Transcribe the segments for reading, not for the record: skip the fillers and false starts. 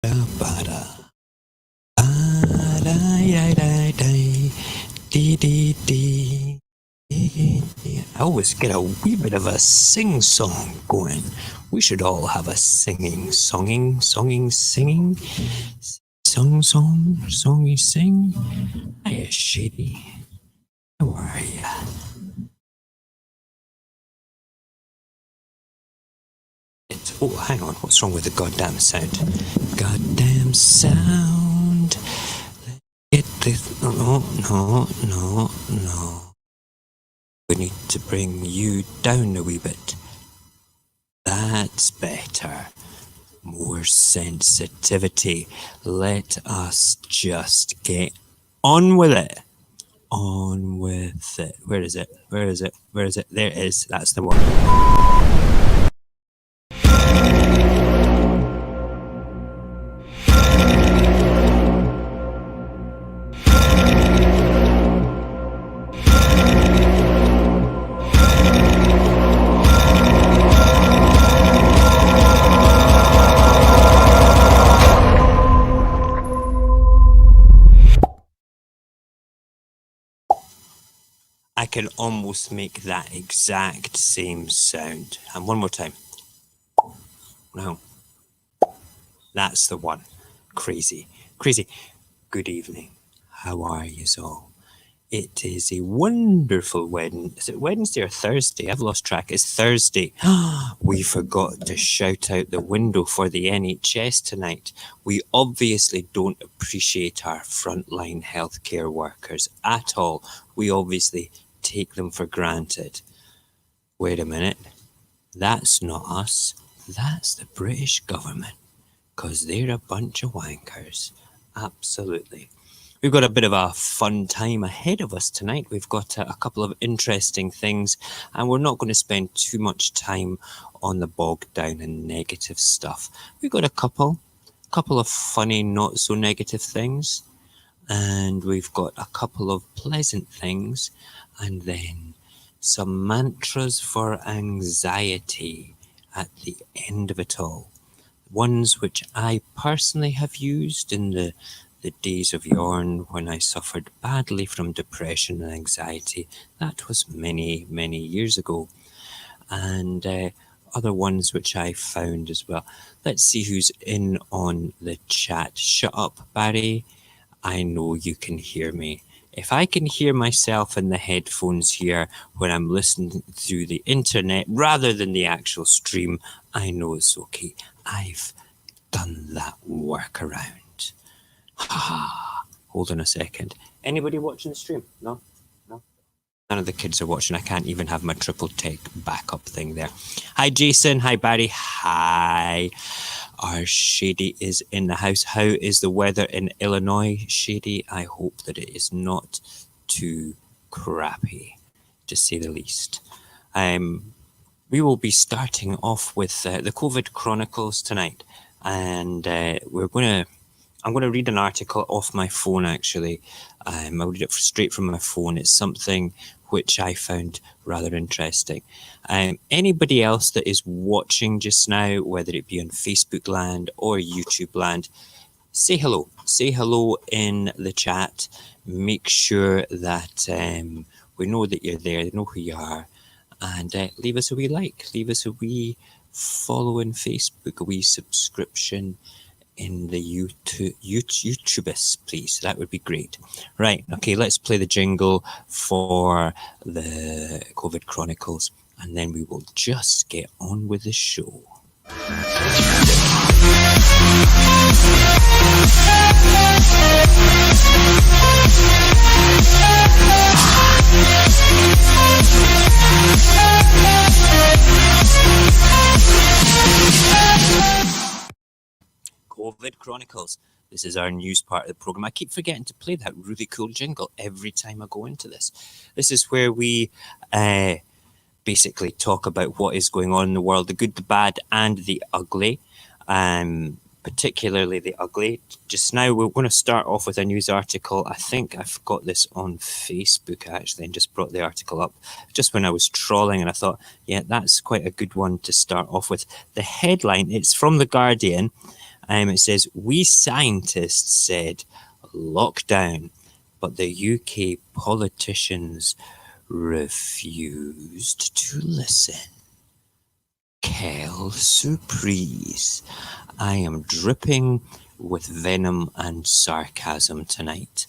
Ba-da. Ba-da-ya-da-da. Dee-dee-dee. I always get a wee bit of a sing-song going. We should all have a singing. Song, songy, sing. Hiya, Shady. How are ya? Oh, hang on. What's wrong with the goddamn sound? Goddamn sound. Let's get this. No. We need to bring you down a wee bit. That's better. More sensitivity. Let us just get on with it. On with it. Where is it? There it is. That's the one. I can almost make that exact same sound. And one more time. No. That's the one. Crazy. Good evening. How are yous all? It is a wonderful Wednesday. Is it Wednesday or Thursday? I've lost track. It's Thursday. We forgot to shout out the window for the NHS tonight. We obviously don't appreciate our frontline healthcare workers at all. We obviously take them for granted. Wait a minute. That's not us. That's the British government. Because they're a bunch of wankers. Absolutely. We've got a bit of a fun time ahead of us tonight. We've got a couple of interesting things, and we're not going to spend too much time on the bogged down and negative stuff. We've got a couple of funny, not so negative things, and we've got a couple of pleasant things, and then some mantras for anxiety at the end of it all. Ones which I personally have used in the days of yore when I suffered badly from depression and anxiety. That was many, many years ago. And other ones which I found as well. Let's see who's in on the chat. Shut up, Barry. I know you can hear me. If I can hear myself in the headphones here when I'm listening through the internet rather than the actual stream, I know it's okay. I've done that workaround. Hold on a second. Anybody watching the stream? No? None of the kids are watching. I can't even have my triple take backup thing there. Hi, Jason. Hi, Barry. Hi. Our Shady is in the house. How is the weather in Illinois, Shady? I hope that it is not too crappy, to say the least. We will be starting off with the Covid Chronicles tonight. And I'm going to read an article off my phone, actually. I'll read it straight from my phone. It's something which I found rather interesting. Anybody else that is watching just now, whether it be on Facebook land or YouTube land, say hello. Say hello in the chat. Make sure that we know that you're there, they know who you are. And leave us a wee like. Leave us a wee follow on Facebook, a wee subscription in the YouTubus, please. That would be great. Right, okay, let's play the jingle for the COVID Chronicles, and then we will just get on with the show. COVID Chronicles. This is our news part of the program. I keep forgetting to play that really cool jingle every time I go into this. This is where we basically talk about what is going on in the world, the good, the bad, and the ugly. Particularly the ugly. Just now, we're going to start off with a news article. I think I've got this on Facebook, actually, and just brought the article up just when I was trawling, and I thought, yeah, that's quite a good one to start off with. The headline, it's from The Guardian, It says, we scientists said lockdown, but the UK politicians refused to listen. Quelle surprise. I am dripping with venom and sarcasm tonight.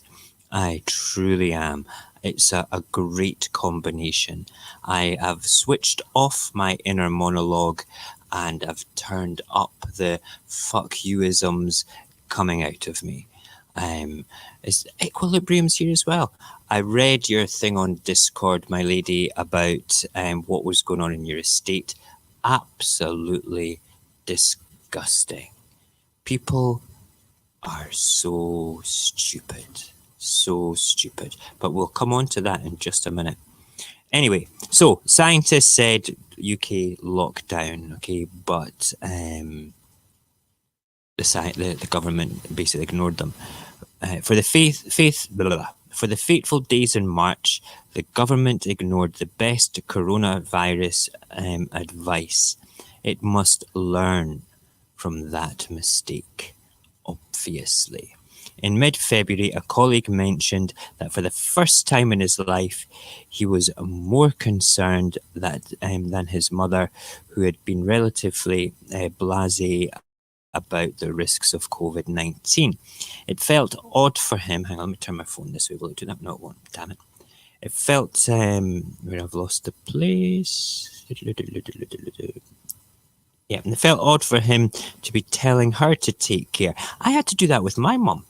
I truly am. It's a great combination. I have switched off my inner monologue and I've turned up the fuck youisms coming out of me. Is Equilibrium's here as well? I read your thing on Discord, my lady, about what was going on in your estate. Absolutely disgusting. People are so stupid. So stupid. But we'll come on to that in just a minute. Anyway, so scientists said UK lockdown, okay, but the government basically ignored them. For the for the fateful days in March, the government ignored the best coronavirus advice. It must learn from that mistake, obviously. In mid-February, a colleague mentioned that for the first time in his life, he was more concerned than his mother, who had been relatively blasé about the risks of COVID-19. It felt odd for him. Hang on, let me turn my phone this way. Will it do that? No, it won't. Damn it. It felt, where I've lost the place. Yeah, and it felt odd for him to be telling her to take care. I had to do that with my mum.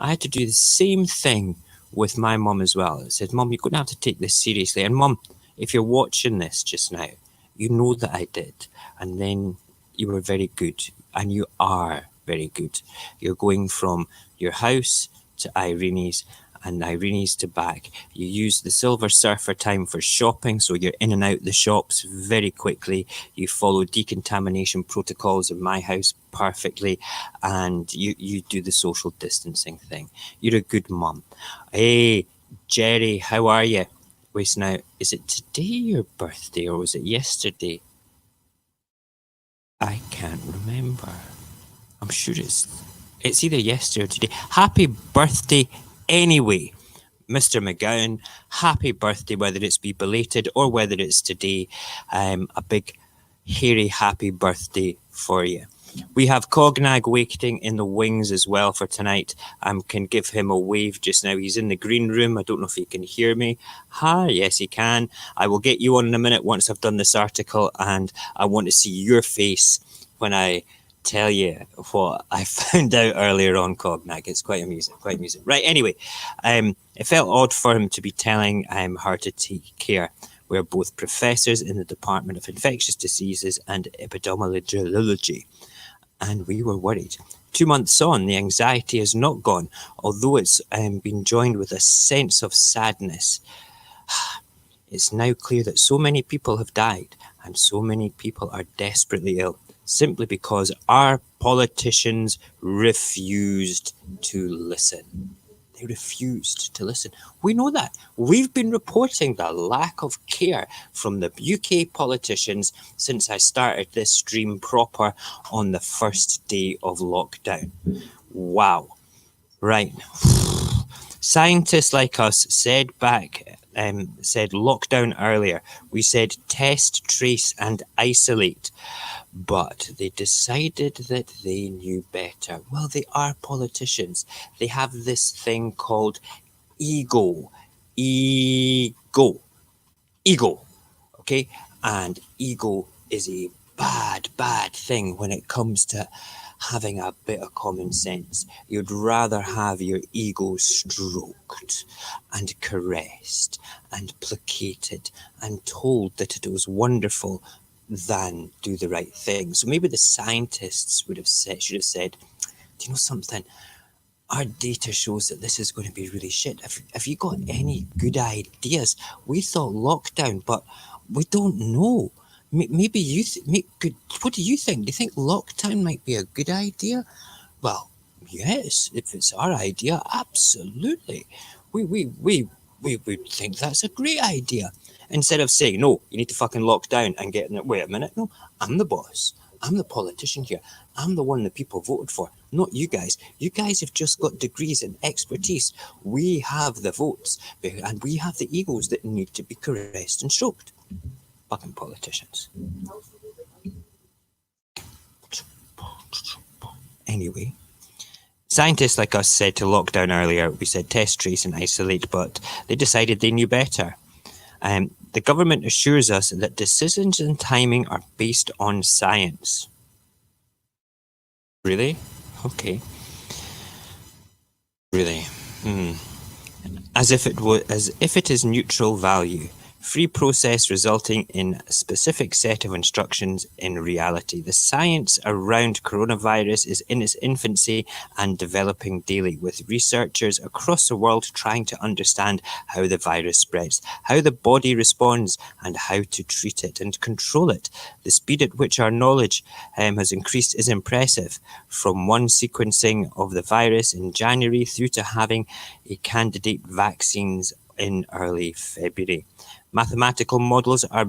I had to do the same thing with my mum as well. It said, Mum, you're going to have to take this seriously. And Mum, if you're watching this just now, you know that I did. And then you were very good. And you are very good. You're going from your house to Irene's and Irene's to back. You use the Silver Surfer time for shopping, so you're in and out the shops very quickly. You follow decontamination protocols in my house perfectly, and you do the social distancing thing. You're a good mum. Hey, Jerry, how are you? Wait, now, is it today your birthday or was it yesterday? I can't remember. I'm sure it's either yesterday or today. Happy birthday anyway, Mr. McGowan. Happy birthday, whether it's be belated or whether it's today. A big, hairy, happy birthday for you. We have Cognag waiting in the wings as well for tonight. I can give him a wave just now. He's in the green room. I don't know if he can hear me. Hi, yes, he can. I will get you on in a minute once I've done this article, and I want to see your face when I tell you what I found out earlier on, Cognag. It's quite amusing, quite amusing. Right, anyway, it felt odd for him to be telling her to take care. We're both professors in the Department of Infectious Diseases and Epidemiology, and we were worried. 2 months on, the anxiety has not gone, although it's been joined with a sense of sadness. It's now clear that so many people have died and so many people are desperately ill, simply because our politicians refused to listen. They refused to listen. We know that. We've been reporting the lack of care from the UK politicians since I started this stream proper on the first day of lockdown. Wow. Right. Scientists like us said lockdown earlier. We said test, trace, and isolate. But they decided that they knew better. Well, they are politicians. They have this thing called ego. Ego. Okay? And ego is a bad thing when it comes to having a bit of common sense. You'd rather have your ego stroked and caressed and placated and told that it was wonderful than do the right thing. So maybe the scientists should have said, do you know something? Our data shows that this is going to be really shit. Have you got any good ideas? We thought lockdown, but we don't know. Maybe you good. What do you think? Do you think lockdown might be a good idea? Well, yes, if it's our idea, absolutely. We think that's a great idea. Instead of saying, no, you need to fucking lock down and get in it. Wait a minute, no, I'm the boss. I'm the politician here. I'm the one that people voted for, not you guys. You guys have just got degrees and expertise. We have the votes, and we have the egos that need to be caressed and stroked. Fucking politicians. Anyway, scientists like us said to lock down earlier. We said test, trace, and isolate, but they decided they knew better. The government assures us that decisions and timing are based on science. Really? Okay. Really? As if it is neutral value. Free process resulting in a specific set of instructions in reality. The science around coronavirus is in its infancy and developing daily, with researchers across the world trying to understand how the virus spreads, how the body responds, and how to treat it and control it. The speed at which our knowledge has increased is impressive. From one sequencing of the virus in January through to having a candidate vaccines in early February. Mathematical models are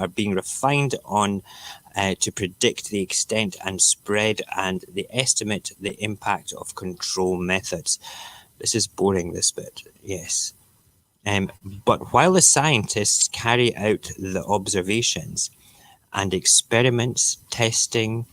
being refined on to predict the extent and spread and they estimate the impact of control methods. This is boring, this bit, yes. But while the scientists carry out the observations and experiments, testing,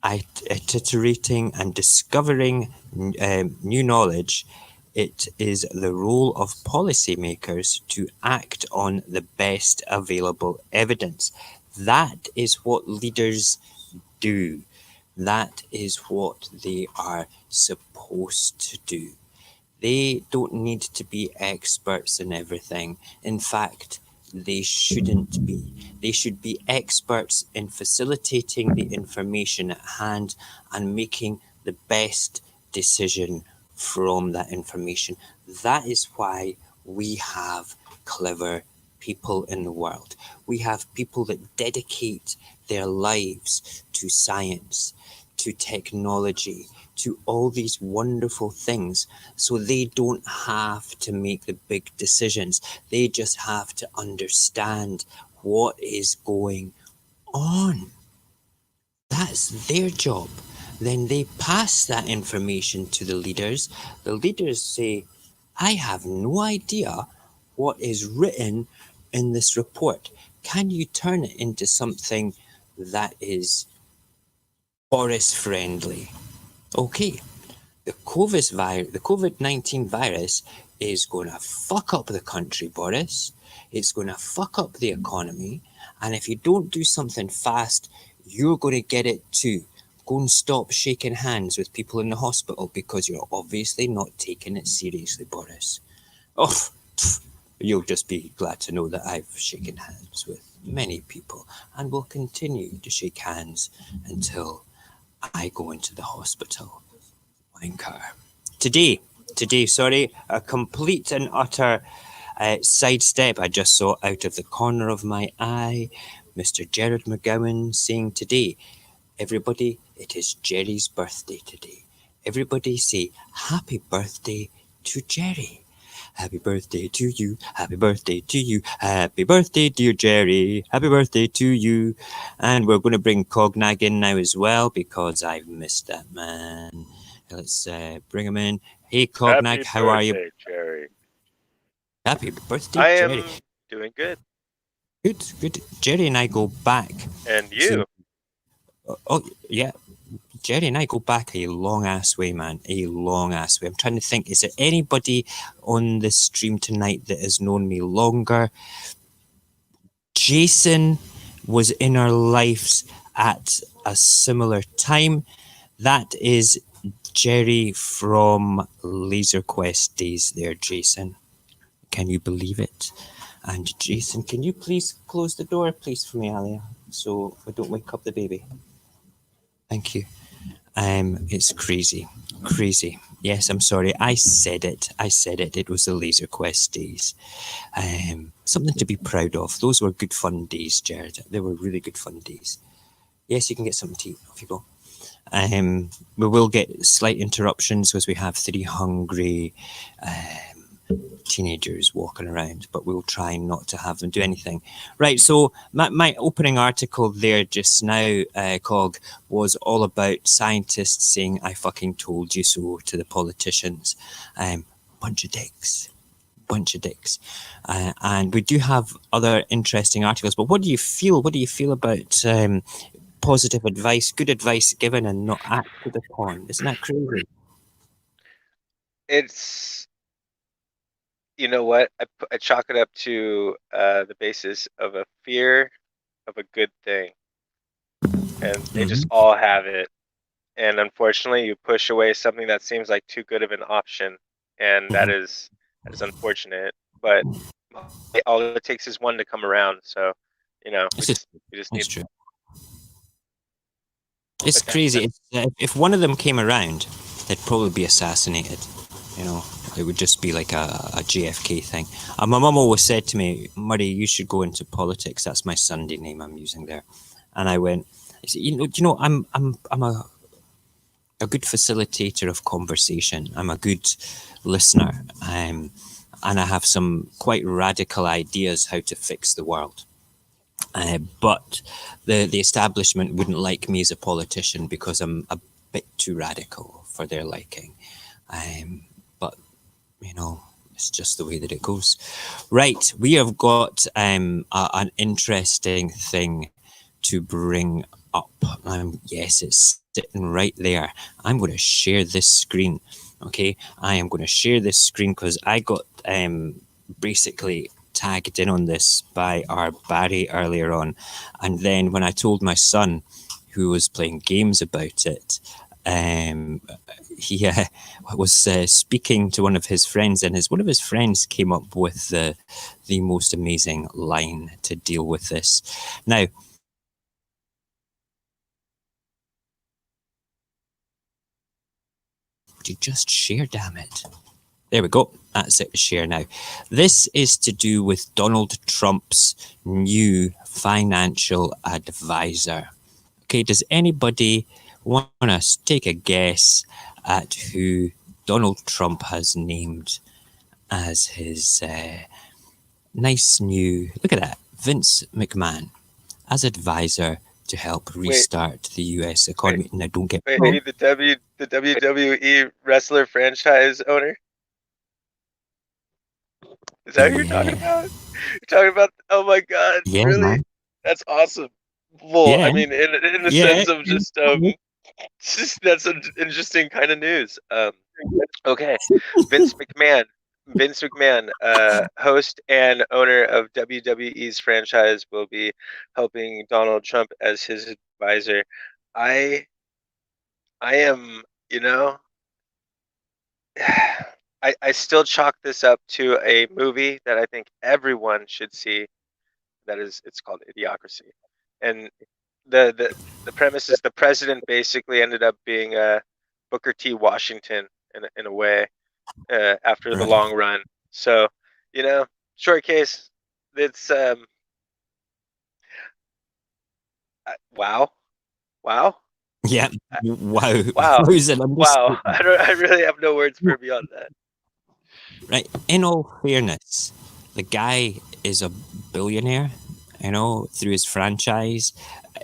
iterating and discovering new knowledge, it is the role of policymakers to act on the best available evidence. That is what leaders do. That is what they are supposed to do. They don't need to be experts in everything. In fact, they shouldn't be. They should be experts in facilitating the information at hand and making the best decision from that information. That is why we have clever people in the world. We have people that dedicate their lives to science, to technology, to all these wonderful things, so they don't have to make the big decisions. They just have to understand what is going on. That's their job. Then they pass that information to the leaders. The leaders say, I have no idea what is written in this report. Can you turn it into something that is forest friendly? Okay, the COVID-19 virus is going to fuck up the country, Boris. It's going to fuck up the economy. And if you don't do something fast, you're going to get it too. Go and stop shaking hands with people in the hospital because you're obviously not taking it seriously, Boris. Oh, you'll just be glad to know that I've shaken hands with many people and will continue to shake hands until I go into the hospital. Wanker. Today, a complete and utter sidestep I just saw out of the corner of my eye. Mr. Gerard McGowan saying today, everybody, it is Jerry's birthday today. Everybody say happy birthday to Jerry. Happy birthday to you. Happy birthday to you. Happy birthday, dear Jerry. Happy birthday to you. And we're going to bring Cognag in now as well because I've missed that man. Let's bring him in. Hey, Cognag, how are you? Jerry. Happy birthday, Jerry. I am doing good. Good. Jerry and I go back. And you? Oh, yeah. Jerry and I go back a long-ass way, man. A long-ass way. I'm trying to think, is there anybody on the stream tonight that has known me longer? Jason was in our lives at a similar time. That is Jerry from Laser Quest days there, Jason. Can you believe it? And Jason, can you please close the door, please, for me, Alia, so we don't wake up the baby? Thank you. It's crazy. Yes, I'm sorry. I said it. It was the Laser Quest days. Something to be proud of. Those were good fun days, Jared. They were really good fun days. Yes, you can get something to eat. Off you go. We will get slight interruptions because we have 3 hungry teenagers walking around, but we'll try not to have them do anything. Right, so my opening article there just now, Cog, was all about scientists saying, I fucking told you so to the politicians. Bunch of dicks. And we do have other interesting articles, but what do you feel? What do you feel about positive advice, good advice given and not acted upon? Isn't that crazy? It's, you know what? I chalk it up to the basis of a fear of a good thing, and they just all have it. And unfortunately, you push away something that seems like too good of an option, and that is unfortunate. But all it takes is one to come around. So, we just It's need. true. It's crazy. If one of them came around, they'd probably be assassinated. It would just be like a JFK thing. My mum always said to me, Murray, you should go into politics. That's my Sunday name I'm using there. And I went, I'm a good facilitator of conversation. I'm a good listener. And I have some quite radical ideas how to fix the world. But the establishment wouldn't like me as a politician because I'm a bit too radical for their liking. But, it's just the way that it goes. Right, we have got an interesting thing to bring up. Yes, it's sitting right there. I'm going to share this screen. Okay, I am going to share this screen because I got basically tagged in on this by our Barry earlier on, and then when I told my son, who was playing games about it, he was speaking to one of his friends, and one of his friends came up with the most amazing line to deal with this. Now, would you just share, damn it? There we go. That's it, share now. This is to do with Donald Trump's new financial advisor. Okay, does anybody want to take a guess at who Donald Trump has named as his nice new, look at that, Vince McMahon, as advisor to help restart the US economy? Now, don't get the WWE wrestler franchise owner? Is that what you're talking about? You're talking about, oh my God, really? Man. That's awesome. Well, I mean, in the sense of just that's an interesting kind of news. Okay, Vince McMahon, host and owner of WWE's franchise, will be helping Donald Trump as his advisor. I am, I still chalk this up to a movie that I think everyone should see. It's called Idiocracy, and the premise is the president basically ended up being Booker T. Washington in a way after the long run. So, short case, it's wow. Yeah, wow. Wow. I really have no words for beyond that. Right. In all fairness, the guy is a billionaire, through his franchise.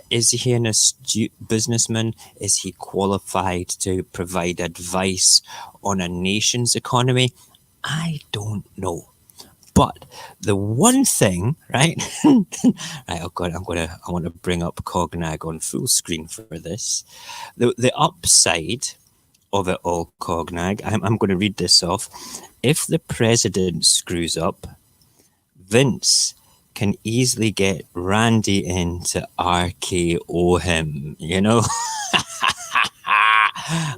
Is he an astute businessman? Is he qualified to provide advice on a nation's economy? I don't know. But the one thing, right? Right, oh God, I want to bring up Cognag on full screen for this. The upside of it all, Cognag, I'm going to read this off. If the president screws up, Vince can easily get Randy in to RKO him,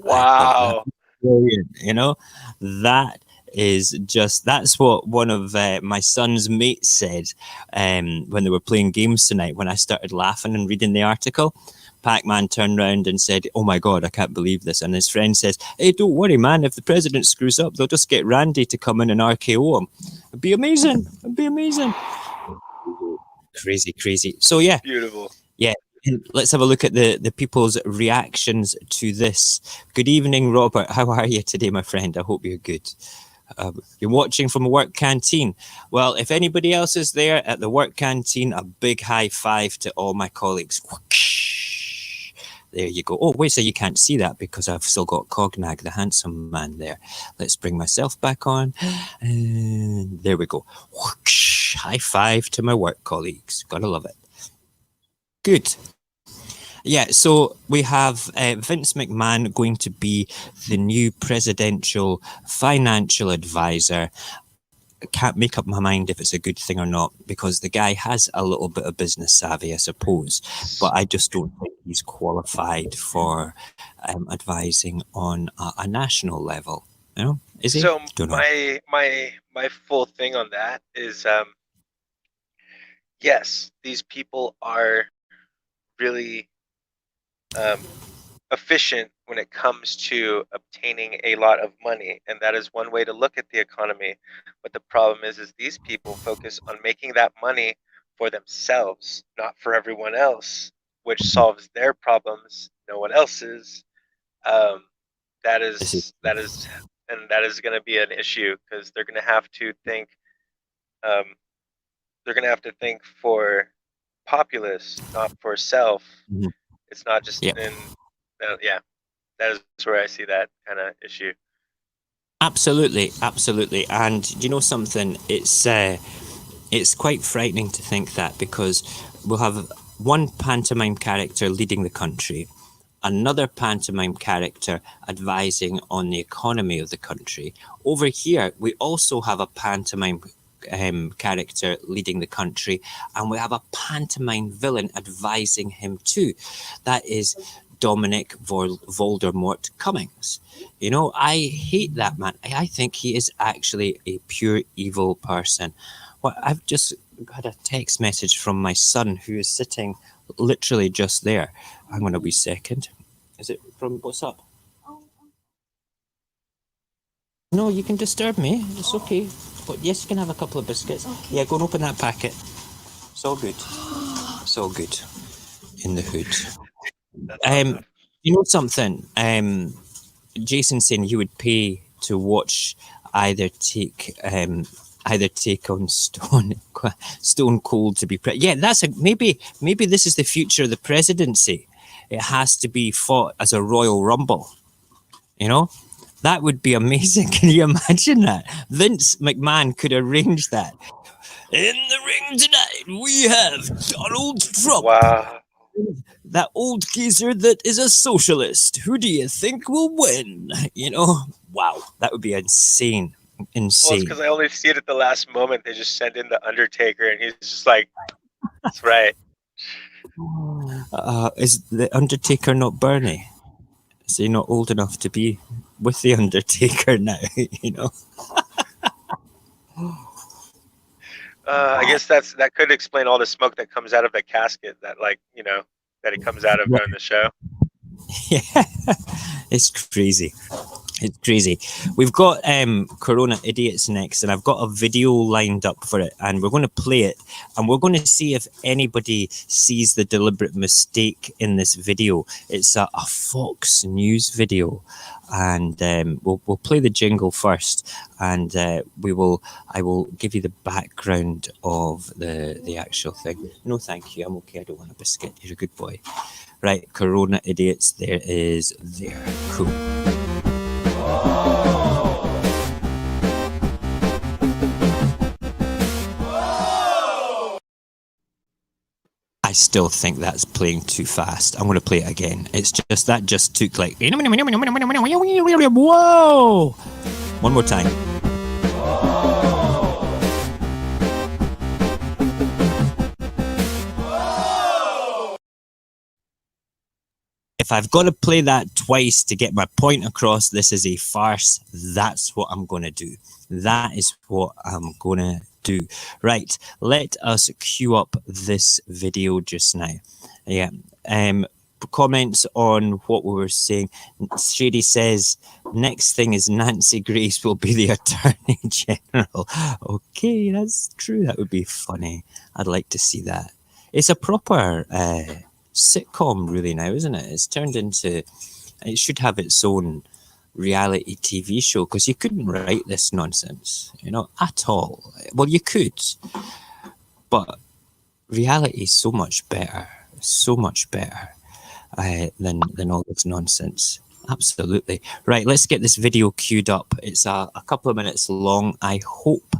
Wow. Brilliant, that's what one of my son's mates said when they were playing games tonight. When I started laughing and reading the article, Pac-Man turned around and said, oh my God, I can't believe this. And his friend says, hey, don't worry, man. If the president screws up, they'll just get Randy to come in and RKO him. It'd be amazing. Crazy. So, yeah. Beautiful. Yeah. Let's have a look at the people's reactions to this. Good evening, Robert. How are you today, my friend? I hope you're good. You're watching from a work canteen. Well, if anybody else is there at the work canteen, a big high five to all my colleagues. There you go. Oh, wait, so you can't see that because I've still got Cognag, the handsome man there. Let's bring myself back on. And there we go. High five to my work colleagues. Gotta love it. Good. Yeah, so we have Vince McMahon going to be the new presidential financial advisor. I can't make up my mind if it's a good thing or not, because the guy has a little bit of business savvy, I suppose, but I just don't think he's qualified for advising on a national level. You know, is he? So Don't know. my full thing on that is, yes, these people are really efficient when it comes to obtaining a lot of money, and that is one way to look at the economy. But the problem is these people focus on making that money for themselves, not for everyone else, which solves their problems, no one else's. That is going to be an issue, because they're going to have to think. They're going to have to think for populace, not for self. Mhm. It's not just Yep. yeah. That is where I see that kind of issue. Absolutely, absolutely. And do you know something? It's quite frightening to think that, because we'll have one pantomime character leading the country, another pantomime character advising on the economy of the country. Over here, we also have a pantomime character leading the country, and we have a pantomime villain advising him too. That is Dominic Voldemort Cummings. You know, I hate that man. I think he is actually a pure evil person. Well, I've just got a text message from my son, who is sitting literally just there. Hang on a wee second. Is it from, what's up? No, you can disturb me. It's okay. But yes, you can have a couple of biscuits. Okay. Yeah, go and open that packet. It's all good. It's all good. In the hood. You know something? Jason saying he would pay to watch either take on Stone Cold to be yeah, that's maybe this is the future of the presidency. It has to be fought as a Royal Rumble. You know, that would be amazing. Can you imagine that? Vince McMahon could arrange that. In the ring tonight, we have Donald Trump. Wow. That old geezer that is a socialist. Who do you think will win? You know, wow, that would be insane. Insane. Well, it's because I only see it at the last moment. They just send in the Undertaker, and he's just like, "That's right." Is the Undertaker not Bernie? Is he not old enough to be with the Undertaker now? You know. I guess that could explain all the smoke that comes out of the casket that, like, you know, that it comes out of during the show. Yeah, it's crazy. It's crazy. We've got Corona Idiots next, and I've got a video lined up for it, and we're going to play it, and we're going to see if anybody sees the deliberate mistake in this video. It's a Fox News video, and we'll play the jingle first, and I will give you the background of the actual thing. No, thank you. I'm okay. I don't want a biscuit. You're a good boy. Right, Corona Idiots. There. Cool. I still think that's playing too fast. I'm going to play it again. It's just that just took like whoa. One more time. If I've got to play that twice to get my point across, this is a farce. That's what I'm going to do. That is what I'm going to do. Right, let us queue up this video just now. Yeah. Comments on what we were saying. Shady says, next thing is Nancy Grace will be the Attorney General. Okay, that's true. That would be funny. I'd like to see that. It's a proper sitcom really now, isn't it? It's turned into, it should have its own reality TV show, because you couldn't write this nonsense, at all. Well, you could, but reality is so much better than all this nonsense. Absolutely. Right, let's get this video queued up. It's a couple of minutes long. I hope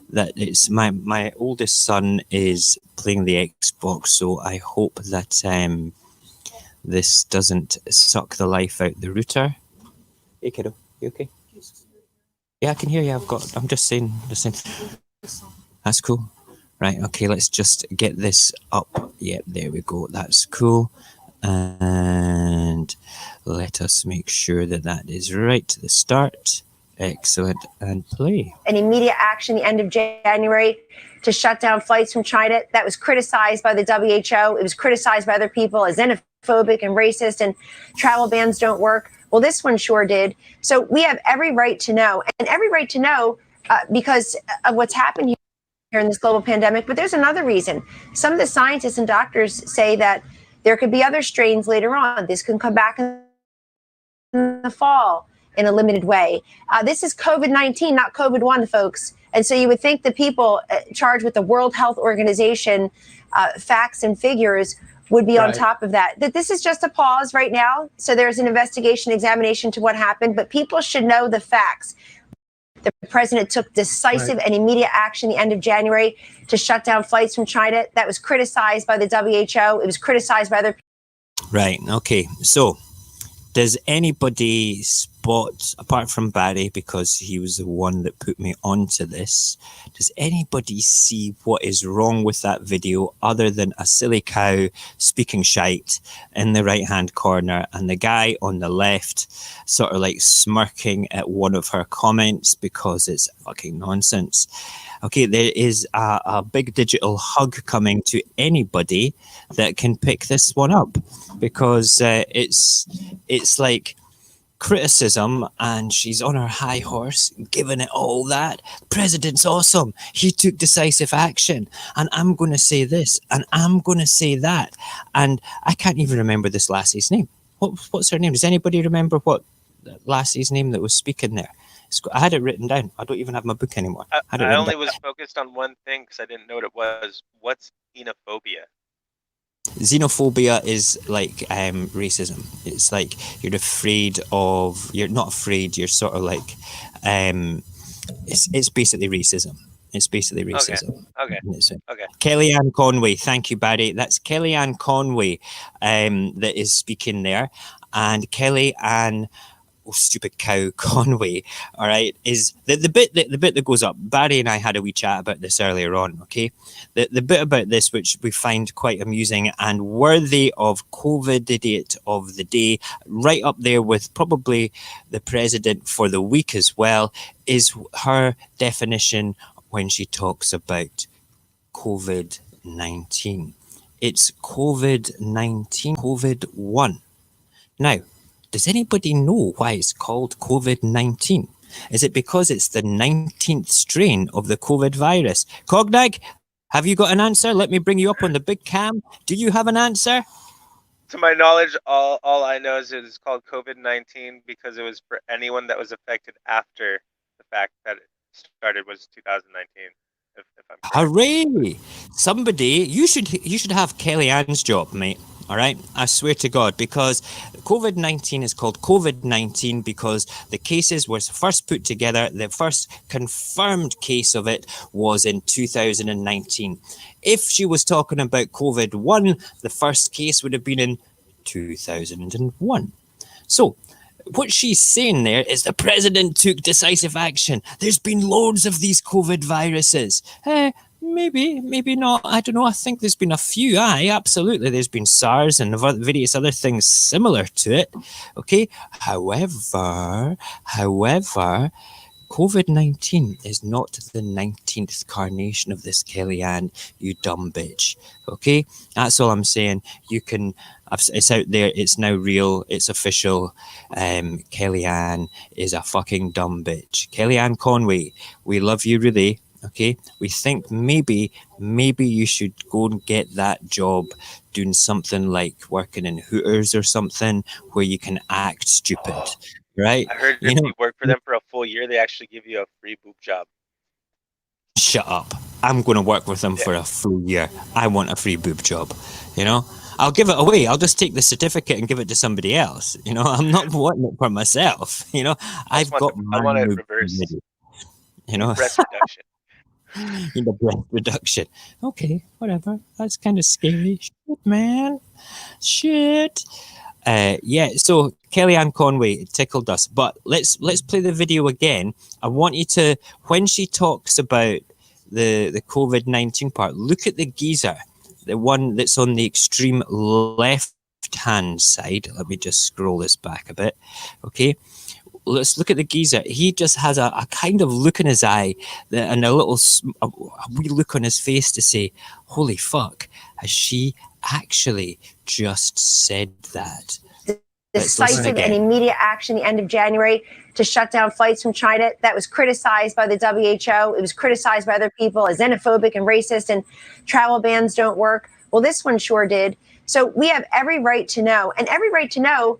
that it's my oldest son is playing the Xbox, so I hope that this doesn't suck the life out the router. Hey kiddo, you okay? Yeah, I can hear you. I'm just saying. That's cool. Right, okay, let's just get this up. Yep, there we go. That's cool. And let us make sure that is right to the start. Excellent. And play. An immediate action the end of January to shut down flights from China. That was criticized by the WHO. It was criticized by other people as xenophobic and racist, and travel bans don't work. Well, this one sure did. So we have every right to know, because of what's happened here in this global pandemic. But there's another reason. Some of the scientists and doctors say that there could be other strains later on. This can come back in the fall in a limited way. This is COVID-19, not COVID-1, folks. And so you would think the people charged with the World Health Organization facts and figures would be on top of that. That this is just a pause right now. So there's an investigation, examination to what happened, but people should know the facts. The president took decisive and immediate action the end of January to shut down flights from China. That was criticized by the WHO. It was criticized by other people. Right. Okay. So does anybody spot, apart from Barry, because he was the one that put me onto this, does anybody see what is wrong with that video other than a silly cow speaking shite in the right-hand corner and the guy on the left sort of like smirking at one of her comments because it's fucking nonsense? Okay, there is a big digital hug coming to anybody that can pick this one up, because it's like criticism and she's on her high horse giving it all that. President's awesome. He took decisive action, and I'm going to say this and I'm going to say that. And I can't even remember this lassie's name. What's her name? Does anybody remember what lassie's name that was speaking there? I had it written down. I don't even have my book anymore. I only was focused on one thing because I didn't know what it was. What's xenophobia? Xenophobia is like racism. It's like you're not afraid, you're sort of like it's basically racism. It's basically racism. Okay. Kellyanne Conway, thank you, Barry. That's Kellyanne Conway that is speaking there. And Kellyanne stupid cow Conway, all right, is the bit that goes up. Barry and I had a wee chat about this earlier on, okay? The bit about this, which we find quite amusing and worthy of COVID idiot of the day, right up there with probably the president for the week as well, is her definition when she talks about COVID-19. It's COVID-19, COVID-1. Now, does anybody know why it's called COVID-19? Is it because it's the 19th strain of the COVID virus? Cognac, have you got an answer? Let me bring you up on the big cam. Do you have an answer? To my knowledge, all I know is it's called COVID-19 because it was for anyone that was affected after the fact that it started was 2019. If I'm correct. Hooray! Somebody, you should have Kellyanne's job, mate. All right, I swear to God, because COVID-19 is called COVID-19 because the cases were first put together. The first confirmed case of it was in 2019. If she was talking about COVID-1, the first case would have been in 2001. So what she's saying there is the president took decisive action. There's been loads of these COVID viruses. Maybe not. I don't know. I think there's been a few. Absolutely. There's been SARS and various other things similar to it. Okay. However, COVID-19 is not the 19th carnation of this, Kellyanne, you dumb bitch. Okay? That's all I'm saying. It's out there. It's now real. It's official. Kellyanne is a fucking dumb bitch. Kellyanne Conway, we love you really. Okay, we think maybe you should go and get that job doing something like working in Hooters or something where you can act stupid. right? I heard if you work for them for a full year, they actually give you a free boob job. Shut up. I'm going to work with them for a full year. I want a free boob job, I'll give it away. I'll just take the certificate and give it to somebody else. I'm not wanting it for myself. I've got I want it reversed. Breast reduction. Breast reduction. Okay, whatever. That's kind of scary. Shit, man. Shit. So Kellyanne Conway tickled us, but let's play the video again. I want you to, when she talks about the COVID-19 part, look at the geezer, the one that's on the extreme left-hand side. Let me just scroll this back a bit. Okay. Let's look at the geezer. He just has a kind of look in his eye and a wee look on his face to say, holy fuck, has she actually just said that? Decisive and immediate action the end of January to shut down flights from China. That was criticized by the WHO. It was criticized by other people as xenophobic and racist, and travel bans don't work. Well, this one sure did. So we have every right to know, and every right to know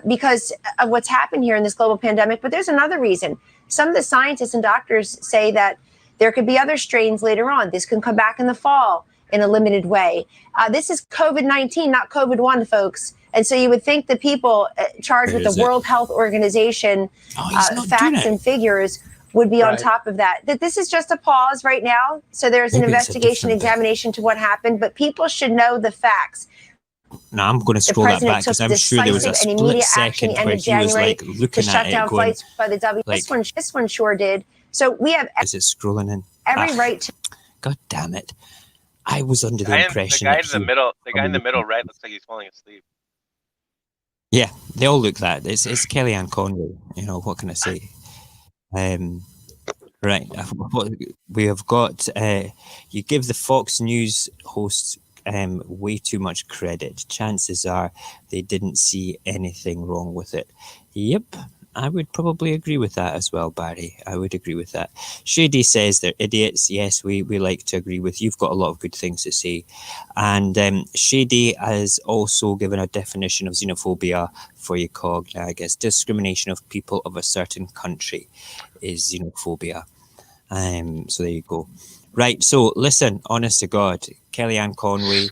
because of what's happened here in this global pandemic. But there's another reason. Some of the scientists and doctors say that there could be other strains later on. This can come back in the fall in a limited way. This is COVID-19, not COVID-1, folks. And so you would think the people charged with the World Health Organization facts and figures would be on top of that. That this is just a pause right now. So there's an investigation, examination to what happened, but people should know the facts. Now I'm going to scroll that back because I'm sure there was a split second where he was like looking at it going, flights by the WHO. Like, this one sure did. So we have is it scrolling in? Every right to. God damn it! I was under the impression the guy in the middle right looks like he's falling asleep. Yeah, they all look that. It's Kellyanne Conway. What can I say? Right. We have got. You give the Fox News hosts way too much credit. Chances are they didn't see anything wrong with it. Yep. I would probably agree with that as well, Barry. I would agree with that. Shady says they're idiots. Yes, we like to agree with you. You've got a lot of good things to say. And Shady has also given a definition of xenophobia for you, Cognag. It's discrimination of people of a certain country is xenophobia. So there you go. Right, so listen, honest to God, Kellyanne Conway,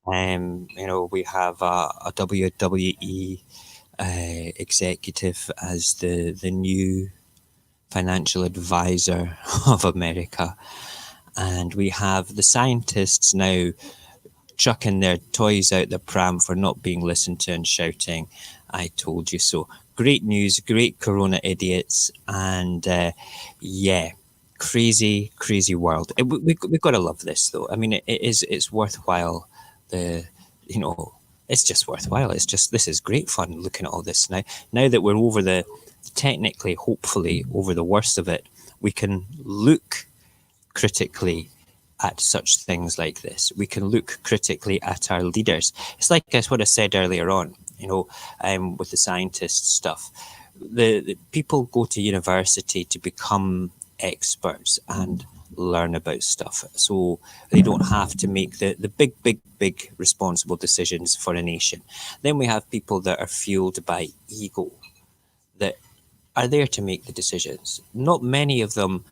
we have a WWE executive as the new financial advisor of America, and we have the scientists now chucking their toys out the pram for not being listened to and shouting, "I told you so." Great news, great corona idiots, and crazy world. We've got to love this though. I mean, it's worthwhile. It's just worthwhile. This is great fun looking at all this now. Now that we're over technically, hopefully, over the worst of it, we can look critically at such things like this. We can look critically at our leaders. It's like that's what I said earlier on, with the scientist stuff. The people go to university to become experts and learn about stuff, so they don't have to make the big responsible decisions for a nation. Then we have people that are fueled by ego that are there to make the decisions. Not many of them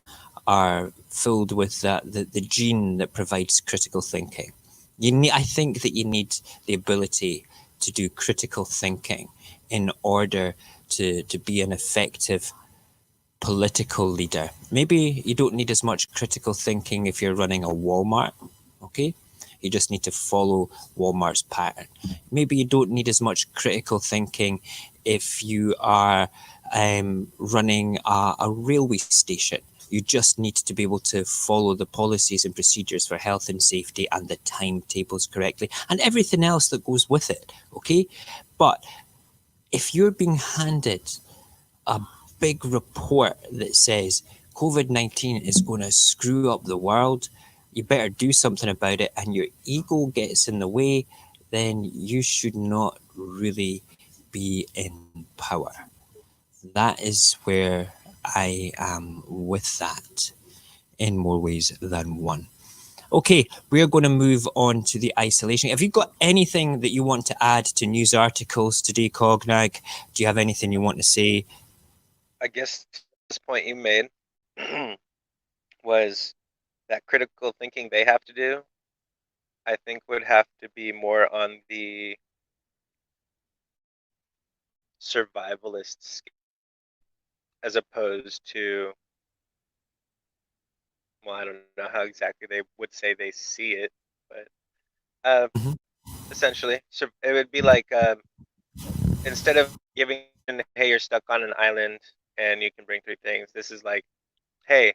are filled with the gene that provides critical thinking. I think that you need the ability to do critical thinking in order to be an effective political leader. Maybe you don't need as much critical thinking if you're running a Walmart, okay? You just need to follow Walmart's pattern. Maybe you don't need as much critical thinking if you are running a railway station. You just need to be able to follow the policies and procedures for health and safety and the timetables correctly and everything else that goes with it, okay? But if you're being handed a big report that says COVID-19 is going to screw up the world, you better do something about it, and your ego gets in the way, then you should not really be in power. That is where I am with that in more ways than one. Okay, we are going to move on to the isolation. Have you got anything that you want to add to news articles today, Cognag? Do you have anything you want to say I guess this point you made was that critical thinking they have to do, I think would have to be more on the survivalist scale, as opposed to, well, I don't know how exactly they would say they see it, but essentially, so it would be like, instead of giving, hey, you're stuck on an island and you can bring 3 things, this is like, hey,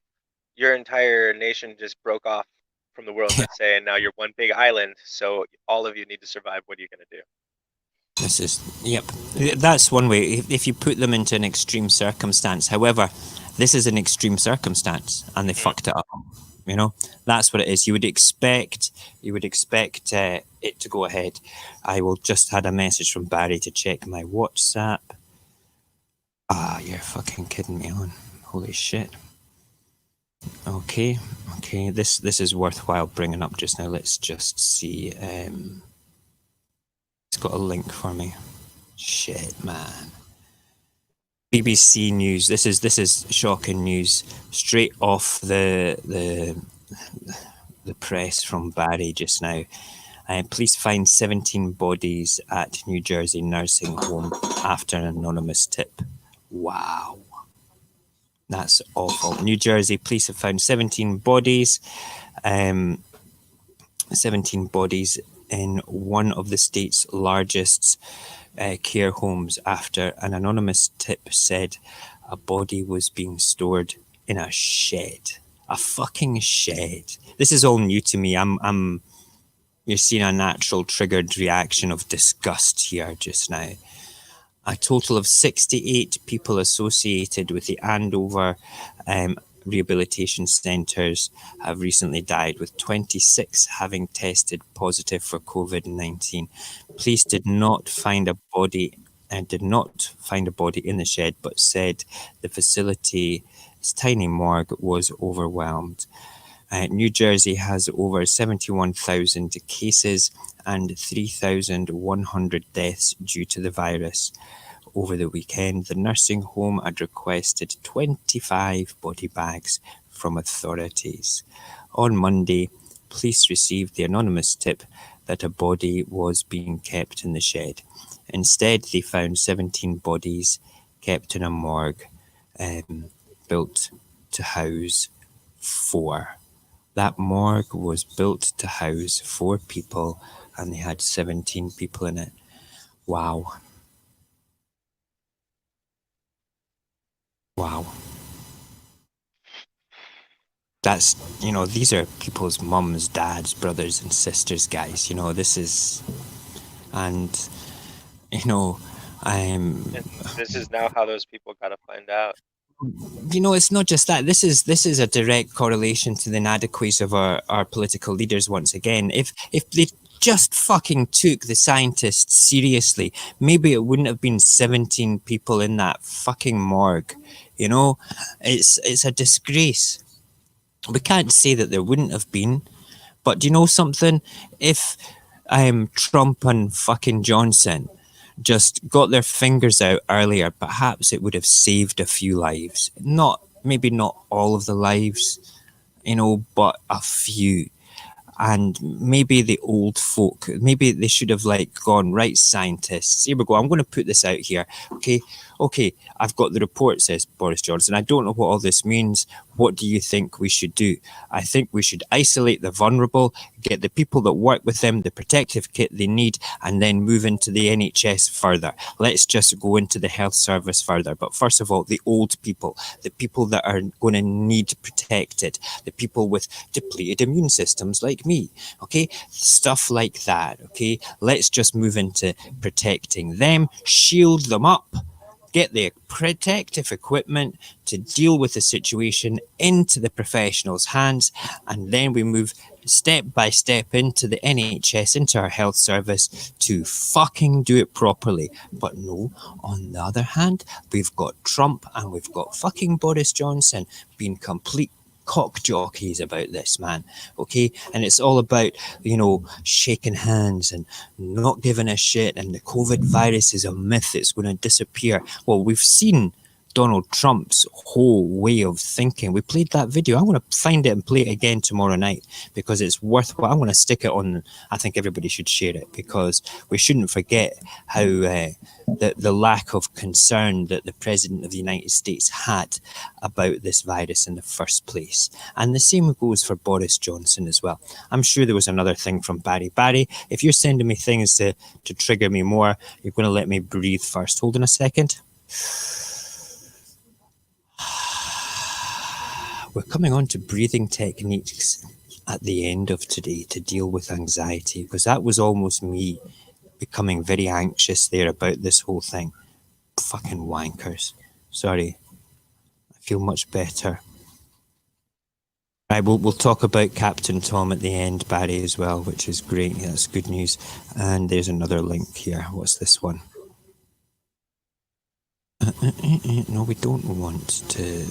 your entire nation just broke off from the world, let's say, and now you're one big island, so all of you need to survive. What are you going to do? This is, yep. That's one way, if you put them into an extreme circumstance. However, this is an extreme circumstance, and they fucked it up. You know, that's what it is. You would expect it to go ahead. I will just had a message from Barry to check my WhatsApp. Ah, you're fucking kidding me on. Holy shit. Okay. This is worthwhile bringing up just now. Let's just see. It's got a link for me. Shit, man. BBC News. This is shocking news straight off the press from Barry just now. Police find 17 bodies at New Jersey nursing home after an anonymous tip. Wow. That's awful. New Jersey police have found 17 bodies. 17 bodies in one of the state's largest care homes after an anonymous tip said a body was being stored in a shed. A fucking shed. This is all new to me. You're seeing a natural triggered reaction of disgust here just now. A total of 68 people associated with the Andover rehabilitation centres have recently died, with 26 having tested positive for COVID-19. Police did not find a body in the shed, but said the facility's tiny morgue was overwhelmed. New Jersey has over 71,000 cases and 3,100 deaths due to the virus. Over the weekend, the nursing home had requested 25 body bags from authorities. On Monday, police received the anonymous tip that a body was being kept in the shed. Instead, they found 17 bodies kept in a morgue built to house 4. That morgue was built to house 4 people, and they had 17 people in it. Wow. Wow. That's, these are people's mums, dads, brothers and sisters, guys. This is, and, And this is now how those people got to find out. It's not just that. This is a direct correlation to the inadequacies of our political leaders once again. If they just fucking took the scientists seriously, maybe it wouldn't have been 17 people in that fucking morgue. It's a disgrace. We can't say that there wouldn't have been, but do you know something? If Trump and fucking Johnson just got their fingers out earlier, perhaps it would have saved a few lives. Maybe not all of the lives, but a few. And maybe the old folk, maybe they should have gone, right, scientists, here we go, I'm going to put this out here. Okay, I've got the report, says Boris Johnson. I don't know what all this means. What do you think we should do? I think we should isolate the vulnerable, get the people that work with them the protective kit they need, and then move into the NHS further. Let's just go into the health service further. But first of all, the old people, the people that are going to need protected, the people with depleted immune systems like me, okay? Stuff like that, okay? Let's just move into protecting them, shield them up, get the protective equipment to deal with the situation into the professionals' hands, and then we move step by step into the NHS, into our health service to fucking do it properly. But no, on the other hand, we've got Trump and we've got fucking Boris Johnson being complete cock jockeys about this, man, okay? And it's all about, shaking hands and not giving a shit, and the COVID virus is a myth, it's going to disappear. Well, we've seen Donald Trump's whole way of thinking. We played that video. I'm going to find it and play it again tomorrow night because it's worthwhile. I'm going to stick it on. I think everybody should share it because we shouldn't forget how the lack of concern that the President of the United States had about this virus in the first place. And the same goes for Boris Johnson as well. I'm sure there was another thing from Barry. Barry, if you're sending me things to trigger me more, you're going to let me breathe first. Hold on a second. We're coming on to breathing techniques at the end of today to deal with anxiety, because that was almost me becoming very anxious there about this whole thing. Fucking wankers. Sorry. I feel much better. Right, we'll talk about Captain Tom at the end, Barry, as well, which is great. That's good news. And there's another link here. What's this one? No, we don't want to...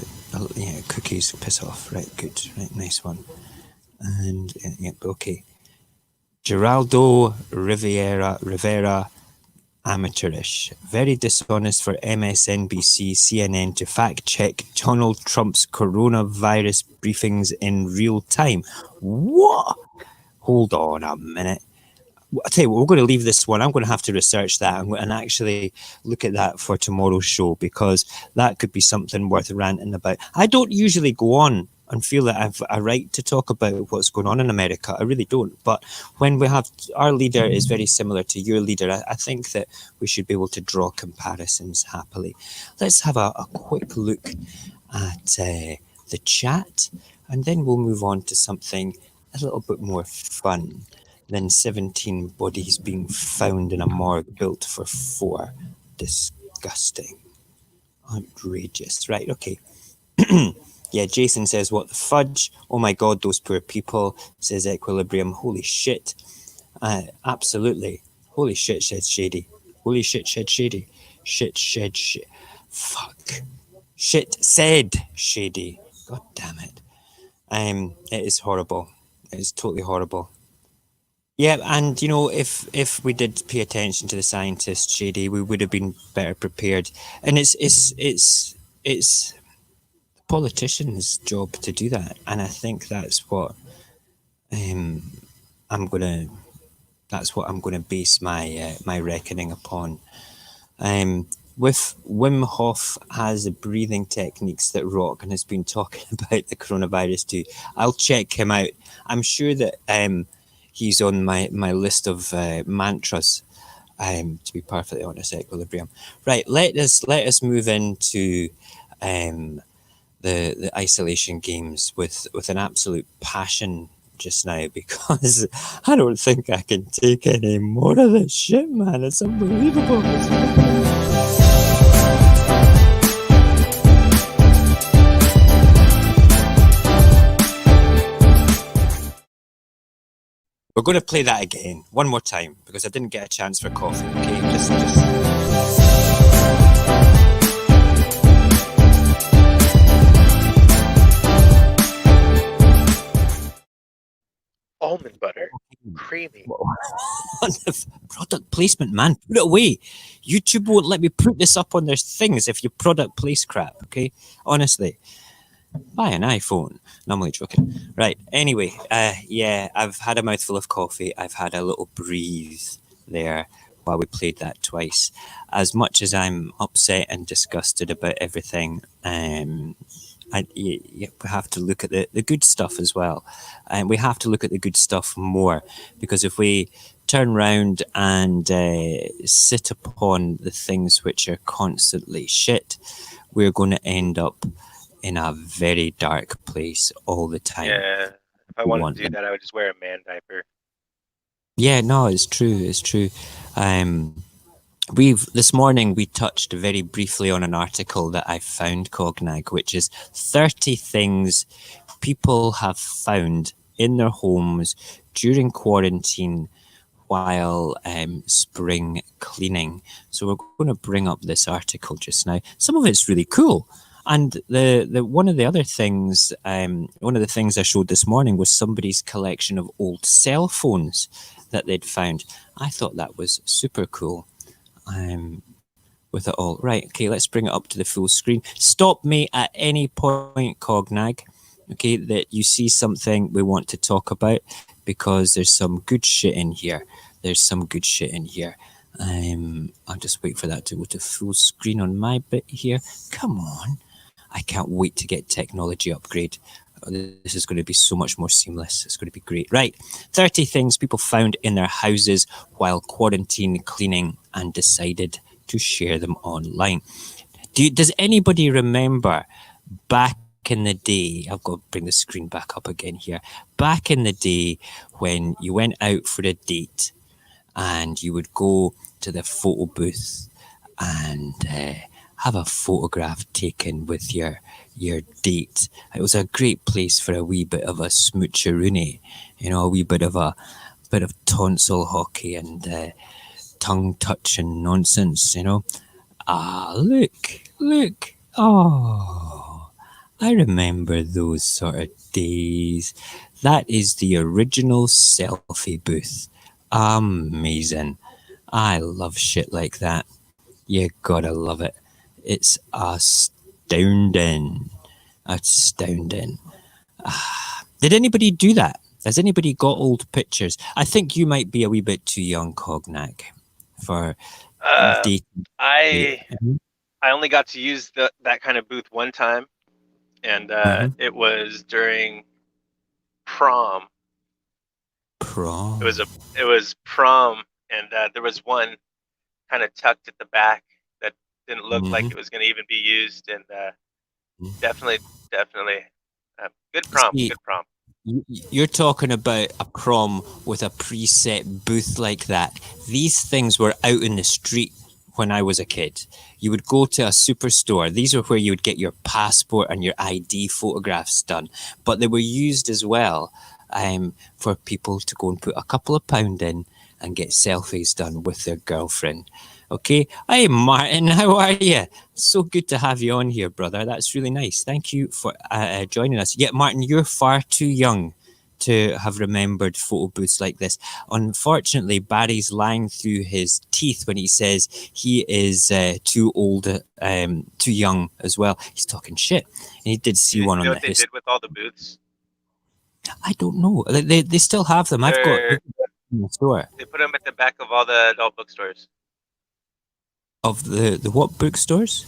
yeah, cookies, piss off. Right, good. Right, nice one. And, yeah, okay. Geraldo Rivera, amateurish. Very dishonest for MSNBC, CNN to fact-check Donald Trump's coronavirus briefings in real time. What? Hold on a minute. I'll tell you what, we're going to leave this one. I'm going to have to research that and actually look at that for tomorrow's show, because that could be something worth ranting about. I don't usually go on and feel that I've a right to talk about what's going on in America. I really don't. But when we have, our leader is very similar to your leader, I think that we should be able to draw comparisons happily. Let's have a quick look at the chat, and then we'll move on to something a little bit more fun than 17 bodies being found in a morgue built for 4. Disgusting. Outrageous. Right, okay. Yeah, Jason says, what the fudge? Oh my God, those poor people, says Equilibrium. Holy shit. Absolutely. Holy shit, said Shady. Holy shit, said Shady. Shit, shed, shit. Fuck. Shit, said Shady. God damn it. It is horrible. It is totally horrible. Yeah, and you know, if we did pay attention to the scientists, Shady, we would have been better prepared. And it's the politicians' job to do that, and I think that's what I'm gonna base my reckoning upon. With Wim Hof has breathing techniques that rock and has been talking about the coronavirus too. I'll check him out. I'm sure that he's on my list of mantras. To be perfectly honest, Equilibrium. Right, let us move into the isolation games with an absolute passion just now, because I don't think I can take any more of this shit, man. It's unbelievable. We're going to play that again, one more time, because I didn't get a chance for coffee, okay? Just... Almond butter. Creamy. Product placement, man. Put it away. YouTube won't let me put this up on their things if you product place crap, okay? Honestly. Buy an iPhone. No, I'm only joking. Right. Anyway, yeah, I've had a mouthful of coffee. I've had a little breathe there while we played that twice. As much as I'm upset and disgusted about everything, we have to look at the good stuff as well. And we have to look at the good stuff more, because if we turn round and sit upon the things which are constantly shit, we're going to end up in a very dark place all the time. Yeah, if I wanted to do that, I would just wear a man diaper. Yeah, no, it's true. It's true. This morning we touched very briefly on an article that I found, Cognag, which is 30 things people have found in their homes during quarantine while spring cleaning. So we're going to bring up this article just now. Some of it's really cool. And one of the things I showed this morning was somebody's collection of old cell phones that they'd found. I thought that was super cool. with it all. Right, okay, let's bring it up to the full screen. Stop me at any point, Cognag, okay, that you see something we want to talk about, because there's some good shit in here. There's some good shit in here. I'll just wait for that to go to full screen on my bit here. Come on. I can't wait to get technology upgrade. This is going to be so much more seamless. It's going to be great. Right. 30 things people found in their houses while quarantine cleaning and decided to share them online. Does anybody remember back in the day, I've got to bring the screen back up again here. Back in the day when you went out for a date and you would go to the photo booth and have a photograph taken with your date. It was a great place for a wee bit of a smoocheroonie, a wee bit of tonsil hockey and tongue touching nonsense, Look. Oh, I remember those sort of days. That is the original selfie booth. Amazing. I love shit like that. You gotta love it. It's astounding. Did anybody do that? Has anybody got old pictures? I think you might be a wee bit too young, Cognac, for dating. I only got to use that kind of booth one time, and it was during prom. It was prom, and there was one kind of tucked at the back that didn't look like it was going to even be used, and definitely good prom. Good prom. You're talking about a prom with a preset booth like that. These things were out in the street when I was a kid. You would go to a superstore. These are where you would get your passport and your ID photographs done. But they were used as well for people to go and put a couple of pound in and get selfies done with their girlfriend. Okay. Hey, Martin, how are you? So good to have you on here, brother. That's really nice. Thank you for joining us. Yeah, Martin, you're far too young to have remembered photo booths like this. Unfortunately, Barry's lying through his teeth when he says he is too old, too young as well. He's talking shit. And he did see one on the what they did with all the booths? I don't know. They still have them. I've got in the store. They put them at the back of all the adult bookstores. Of the what bookstores?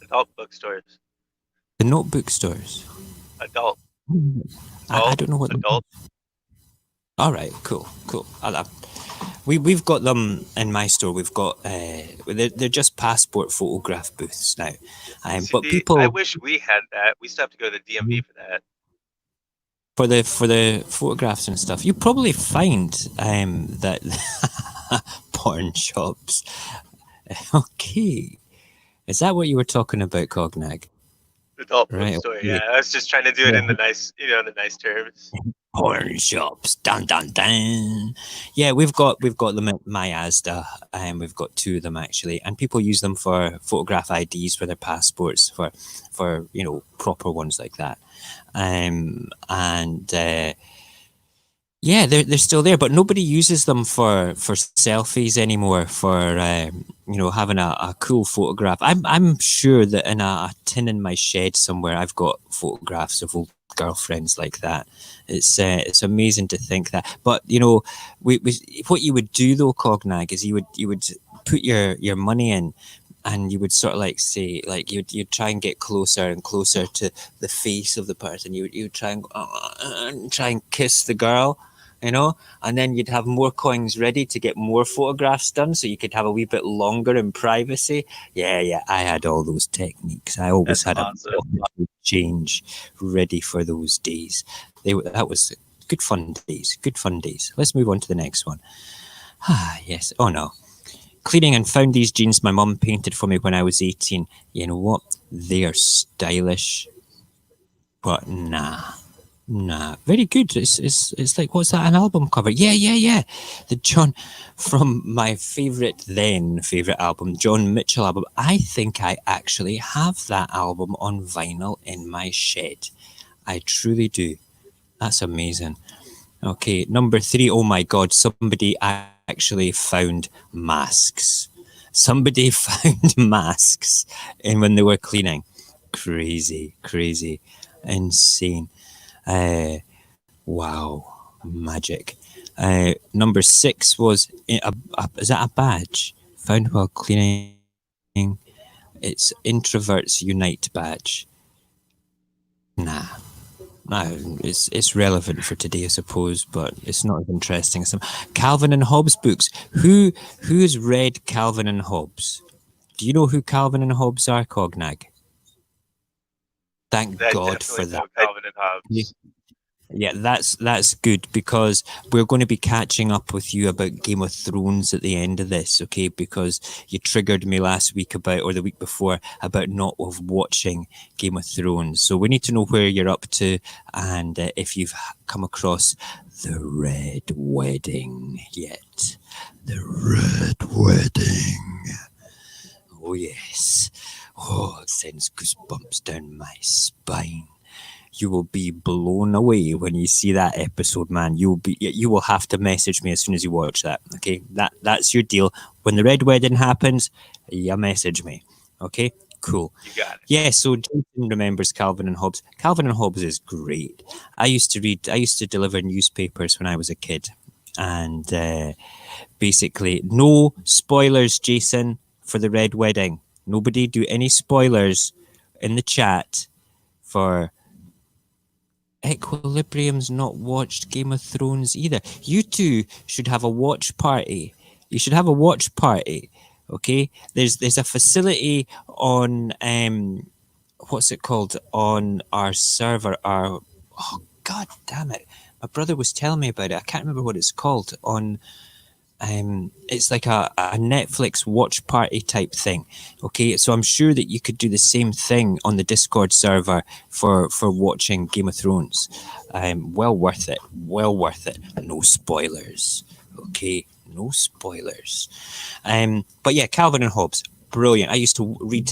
Adult bookstores. The notebook stores. Adult. I don't know what. Adult. All right, cool. We've got them in my store. We've got they're just passport photograph booths now. But people, I wish we had that. We still have to go to the DMV for that. For the photographs and stuff, you probably find that porn shops. Okay, is that what you were talking about, Cognag? Adult bookstore, okay. Yeah. I was just trying to do it in the nice, the nice terms. Porn shops, dun dun dun. Yeah, we've got them at my Asda, and we've got two of them actually, and people use them for photograph IDs for their passports, for proper ones like that, yeah, they're still there, but nobody uses them for selfies anymore. For having a cool photograph. I'm sure that in a tin in my shed somewhere, I've got photographs of old girlfriends like that. It's amazing to think that. But what you would do though, Cognag, is you would put your money in, and you would sort of say you'd try and get closer and closer to the face of the person. You'd try and kiss the girl. And then you'd have more coins ready to get more photographs done, so you could have a wee bit longer in privacy. Yeah, I had all those techniques. I always had a change ready for those days. That was good fun days. Let's move on to the next one. Yes. Oh no. Cleaning and found these jeans my mum painted for me when I was 18. You know what? They are stylish, but nah. Very good. It's like, what's that? An album cover? Yeah. The John, from my favorite album, John Mitchell album. I think I actually have that album on vinyl in my shed. I truly do. That's amazing. Okay, number 3. Oh my God, somebody actually found masks. Somebody found masks and when they were cleaning. Crazy, insane. Wow, magic. Number 6 was is that a badge found while cleaning? It's Introverts Unite badge. Nah, it's relevant for today, I suppose, but it's not as interesting as some Calvin and Hobbes books. Who's read Calvin and Hobbes? Do you know who Calvin and Hobbes are, Cognag? Thank God for that. Calvin and Hobbes. Yeah, that's good, because we're going to be catching up with you about Game of Thrones at the end of this, okay? Because you triggered me last week or the week before about not watching Game of Thrones. So we need to know where you're up to, and if you've come across the Red Wedding yet. The Red Wedding. Oh yes. Oh, it sends goosebumps down my spine. You will be blown away when you see that episode, man. You will have to message me as soon as you watch that. Okay, that's your deal. When the Red Wedding happens, you message me. Okay, cool. You got it. Yeah. So Jason remembers Calvin and Hobbes. Calvin and Hobbes is great. I used to deliver newspapers when I was a kid, and basically no spoilers, Jason, for the Red Wedding. Nobody do any spoilers in the chat for. Equilibrium's not watched Game of Thrones either. You two should have a watch party. You should have a watch party. Okay? There's a facility on what's it called on our server? Oh god damn it. My brother was telling me about it. I can't remember what it's called on it's like a Netflix watch party type thing. Okay, so I'm sure that you could do the same thing on the Discord server for watching Game of Thrones. Well worth it. No spoilers. Okay, no spoilers. But yeah, Calvin and Hobbes, brilliant. I used to read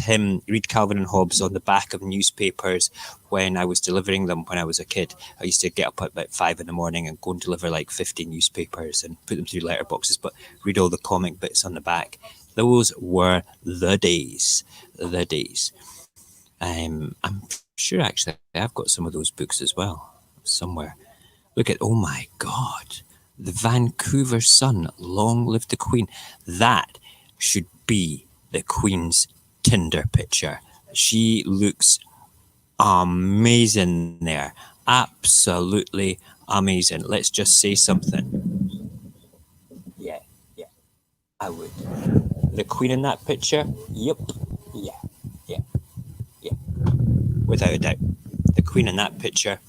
Calvin and Hobbes on the back of newspapers when I was delivering them when I was a kid. I used to get up at about 5 a.m. and go and deliver like 50 newspapers and put them through letterboxes, but read all the comic bits on the back. Those were the days. I'm sure actually I've got some of those books as well somewhere. Look at, oh my God, the Vancouver Sun, Long Live the Queen. That should be the Queen's Tinder picture. She looks amazing there. Absolutely amazing. Let's just say something. Yeah, I would. The Queen in that picture? Yep. Yeah. Without a doubt. The Queen in that picture?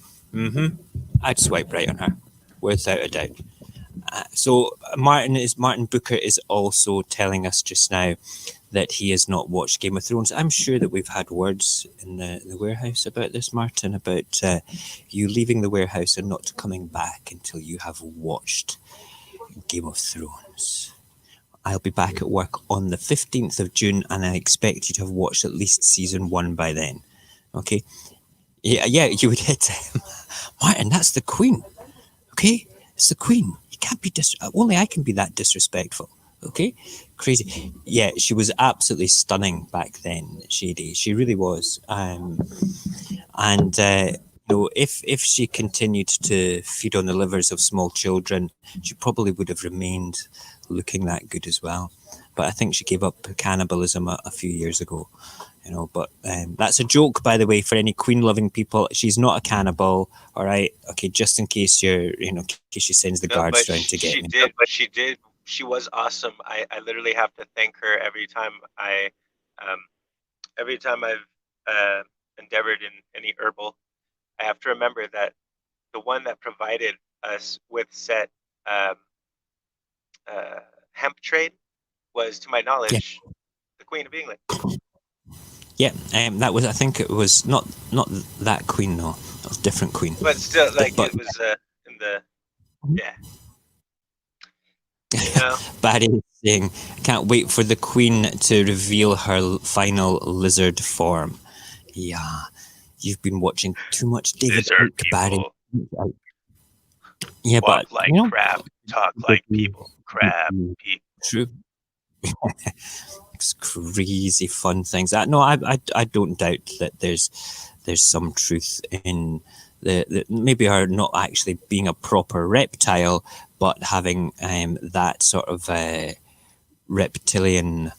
I'd swipe right on her. Without a doubt. So Martin Booker is also telling us just now that he has not watched Game of Thrones. I'm sure that we've had words in the warehouse about this, Martin, about you leaving the warehouse and not coming back until you have watched Game of Thrones. I'll be back at work on the 15th of June, and I expect you to have watched at least season 1 by then. Okay? Yeah, you would hit Martin, that's the Queen. Okay? It's the Queen. You can't be only I can be that disrespectful. Okay? Crazy. Yeah, she was absolutely stunning back then, Shady. She really was. If she continued to feed on the livers of small children, she probably would have remained looking that good as well. But I think she gave up cannibalism a few years ago. But that's a joke, by the way, for any Queen-loving people. She's not a cannibal, all right? Okay, just in case in case she sends the guards trying to get me. She did. She was awesome. I literally have to thank her every time I've endeavored in any herbal. I have to remember that the one that provided us with set hemp trade was, to my knowledge, the Queen of England. Yeah, that was. I think it was not that Queen, though. It was a different Queen. But still, it was in the Barry saying, "Can't wait for the Queen to reveal her final lizard form." Yeah, you've been watching too much David Icke, Barry. Yeah, walk like crab, talk like people. Crab people. True. It's crazy fun things. No, I don't doubt that there's some truth in the maybe her not actually being a proper reptile, but having that sort of reptilian,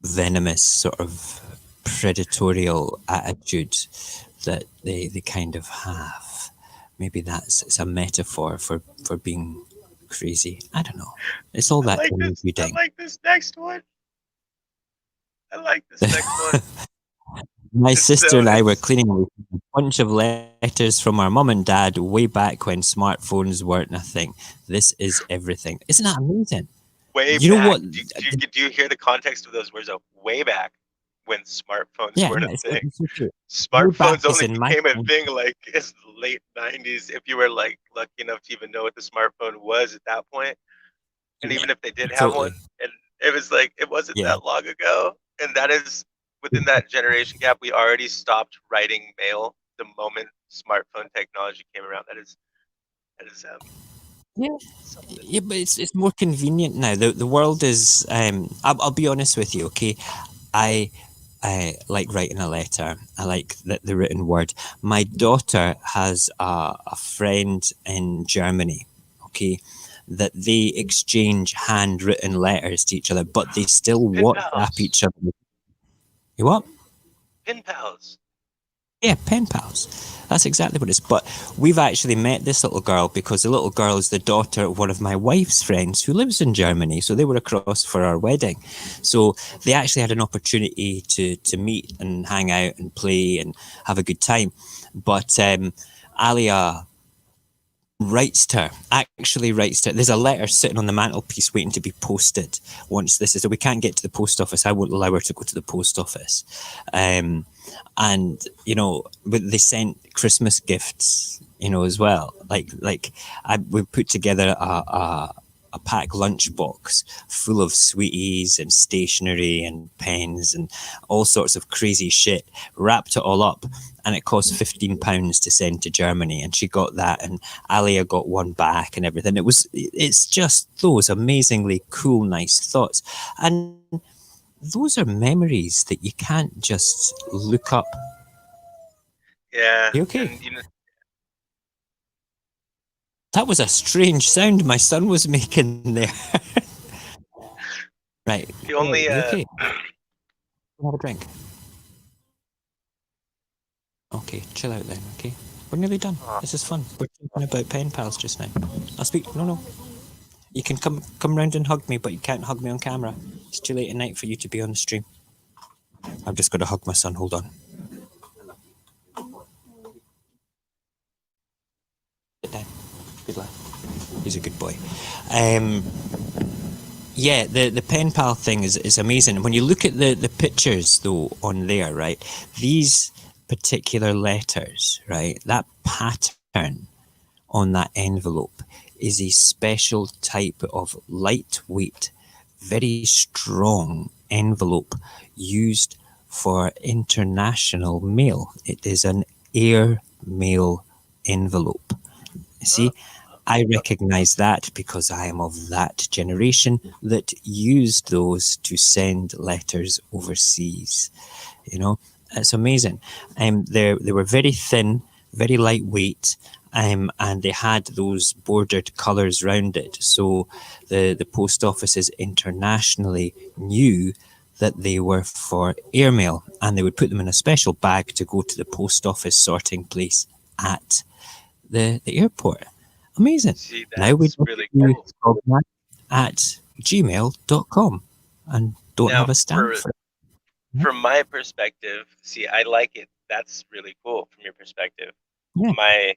venomous sort of predatorial attitude that they kind of have. Maybe it's a metaphor for being crazy. I don't know. It's all that I like this next one. My sister and I were cleaning a bunch of letters from our mum and dad way back when smartphones weren't a thing. This is everything. Isn't that amazing? You know what? Do you hear the context of those words? Way back when smartphones weren't a thing. Smartphones only became a thing like it's the late 90s. If you were like lucky enough to even know what the smartphone was at that point, and even if they did have one, and it was like it wasn't that long ago, and that is within that generation gap, we already stopped writing mail the moment smartphone technology came around. That is yeah, but it's more convenient now. The world is. I'll be honest with you. Okay, I like writing a letter. I like the written word. My daughter has a friend in Germany. Okay, that they exchange handwritten letters to each other, but they still WhatsApp each other. You what? Pen pals. Yeah, pen pals. That's exactly what it is. But we've actually met this little girl because the little girl is the daughter of one of my wife's friends who lives in Germany. So they were across for our wedding. So they actually had an opportunity to meet and hang out and play and have a good time. But LAae actually writes to her. There's a letter sitting on the mantelpiece waiting to be posted once this is. So we can't get to the post office. I won't allow her to go to the post office. And they sent Christmas gifts, as well. We put together a packed lunchbox full of sweeties and stationery and pens and all sorts of crazy shit. Wrapped it all up, and it cost £15 to send to Germany. And she got that, and LAae got one back and everything. It's just those amazingly cool, nice thoughts, and those are memories that you can't just look up. Yeah. You okay? That was a strange sound my son was making there. Right. The only. You okay? Have a drink. Okay, chill out then. Okay, we're nearly done. This is fun. We're talking about pen pals just now. I'll speak. No. You can come round and hug me, but you can't hug me on camera. It's too late at night for you to be on the stream. I've just got to hug my son. Hold on. Sit down. Good lad. He's a good boy. Yeah, the pen pal thing is amazing. When you look at the pictures though on there, right? These particular letters, right? That pattern on that envelope is a special type of lightweight, very strong envelope used for international mail. It is an air mail envelope. See, I recognize that because I am of that generation that used those to send letters overseas. It's amazing. They were very thin, very lightweight, and they had those bordered colours round it. So the post offices internationally knew that they were for airmail, and they would put them in a special bag to go to the post office sorting place at the airport. Amazing. See, now we really cool. At gmail.com and don't have a stamp for it. From my perspective, see, I like it. That's really cool from your perspective. Yeah. My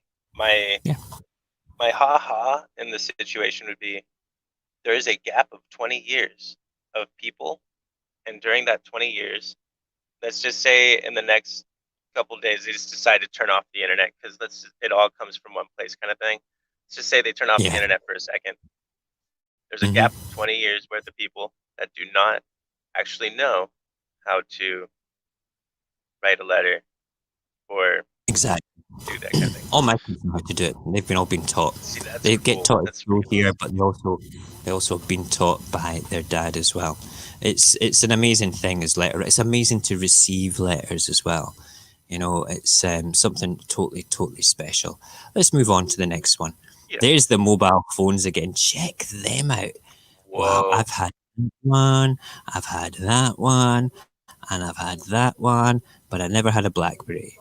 ha-ha in the situation would be there is a gap of 20 years of people, and during that 20 years, let's just say in the next couple of days they just decide to turn off the internet because it all comes from one place kind of thing. Let's just say they turn off the internet for a second. There's a gap of 20 years worth of people that do not actually know how to write a letter or do that kind of thing. All my kids know how to do it. They've all been taught. See, that's They cool. get taught at school here, but they also have been taught by their dad as well. It's an amazing thing as letter. It's amazing to receive letters as well. You know, it's something totally special. Let's move on to the next one. Yeah. There's the mobile phones again. Check them out. Whoa. Wow, I've had one, I've had that one, and I've had that one, but I never had a BlackBerry.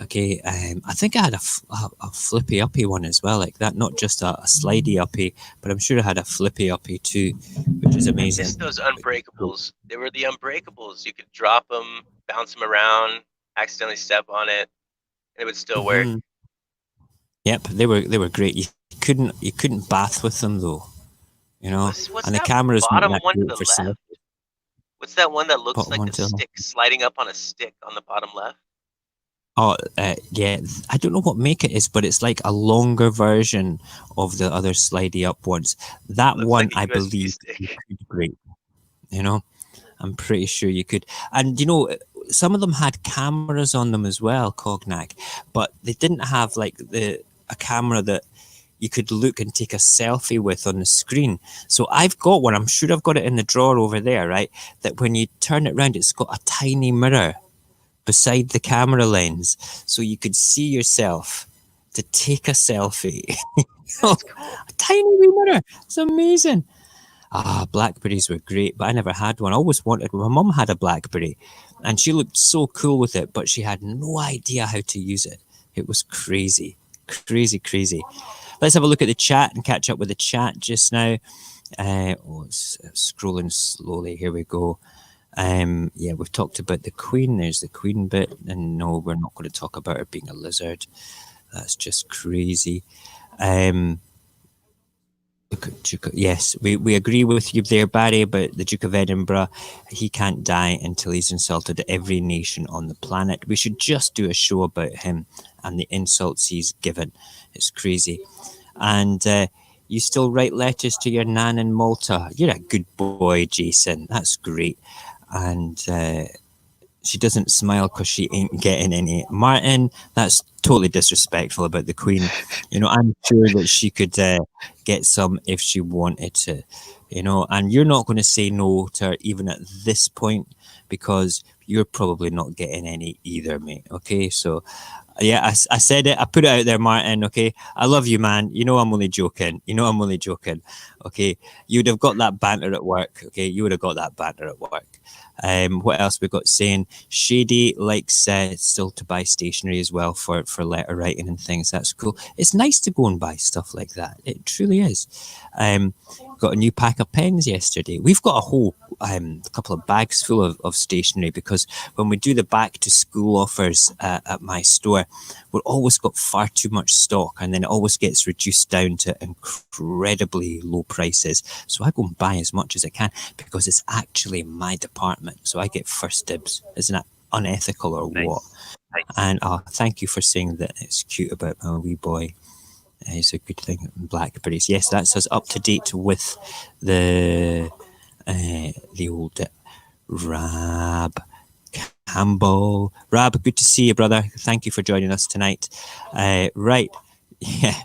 Okay, I think I had a flippy uppy one as well, like that. Not just a slidey uppy, but I'm sure I had a flippy uppy too, which is amazing. It's those unbreakables. They were the unbreakables. You could drop them, bounce them around, accidentally step on it, and it would still work. Yep, they were great. You couldn't bath with them though, you know. What's and the cameras bottom one to the left? Self. What's that one that looks bottom like a stick sliding up on a stick on the bottom left? Oh, yeah. I don't know what make it is, but it's like a longer version of the other slidey up ones. That one, like I believe, you could break. You know, I'm pretty sure you could. And, you know, some of them had cameras on them as well, Cognac, but they didn't have like a camera that you could look and take a selfie with on the screen. So I've got one. I'm sure I've got it in the drawer over there, right? That when you turn it around, it's got a tiny mirror beside the camera lens, so you could see yourself to take a selfie. A tiny wee mirror. It's amazing. Blackberries were great, but I never had one. I always wanted one. My mum had a Blackberry, and she looked so cool with it, but she had no idea how to use it. It was crazy. Let's have a look at the chat and catch up with the chat just now. It's scrolling slowly. Here we go. Yeah, we've talked about the Queen. There's the Queen bit, and no, we're not going to talk about her being a lizard. That's just crazy. Yes, we agree with you there, Barry, about the Duke of Edinburgh. He can't die until he's insulted every nation on the planet. We should just do a show about him and the insults he's given. It's crazy. And you still write letters to your nan in Malta. You're a good boy, Jason. That's great. And she doesn't smile because she ain't getting any. Martin, that's totally disrespectful about the Queen. You know, I'm sure that she could get some if she wanted to, you know, and you're not going to say no to her even at this point because you're probably not getting any either, mate. Okay, so yeah, I said it. I put it out there, Martin. Okay, I love you, man. You know I'm only joking. Okay, you'd have got that banter at work. Okay, you would have got that banter at work. What else we got saying? Shady likes still to buy stationery as well for letter writing and things. That's cool. It's nice to go and buy stuff like that. It truly is. Got a new pack of pens yesterday. We've got a whole couple of bags full of stationery because when we do the back to school offers at my store, we've always got far too much stock, and then it always gets reduced down to incredibly low prices. So I go and buy as much as I can because it's actually my department. So I get first dibs. Isn't that unethical or what? Nice. And thank you for saying that it's cute about my wee boy. It's a good thing. Blackberries. Yes, that's us up to date with the old Rab Campbell. Rab, good to see you, brother. Thank you for joining us tonight. Right. Yeah.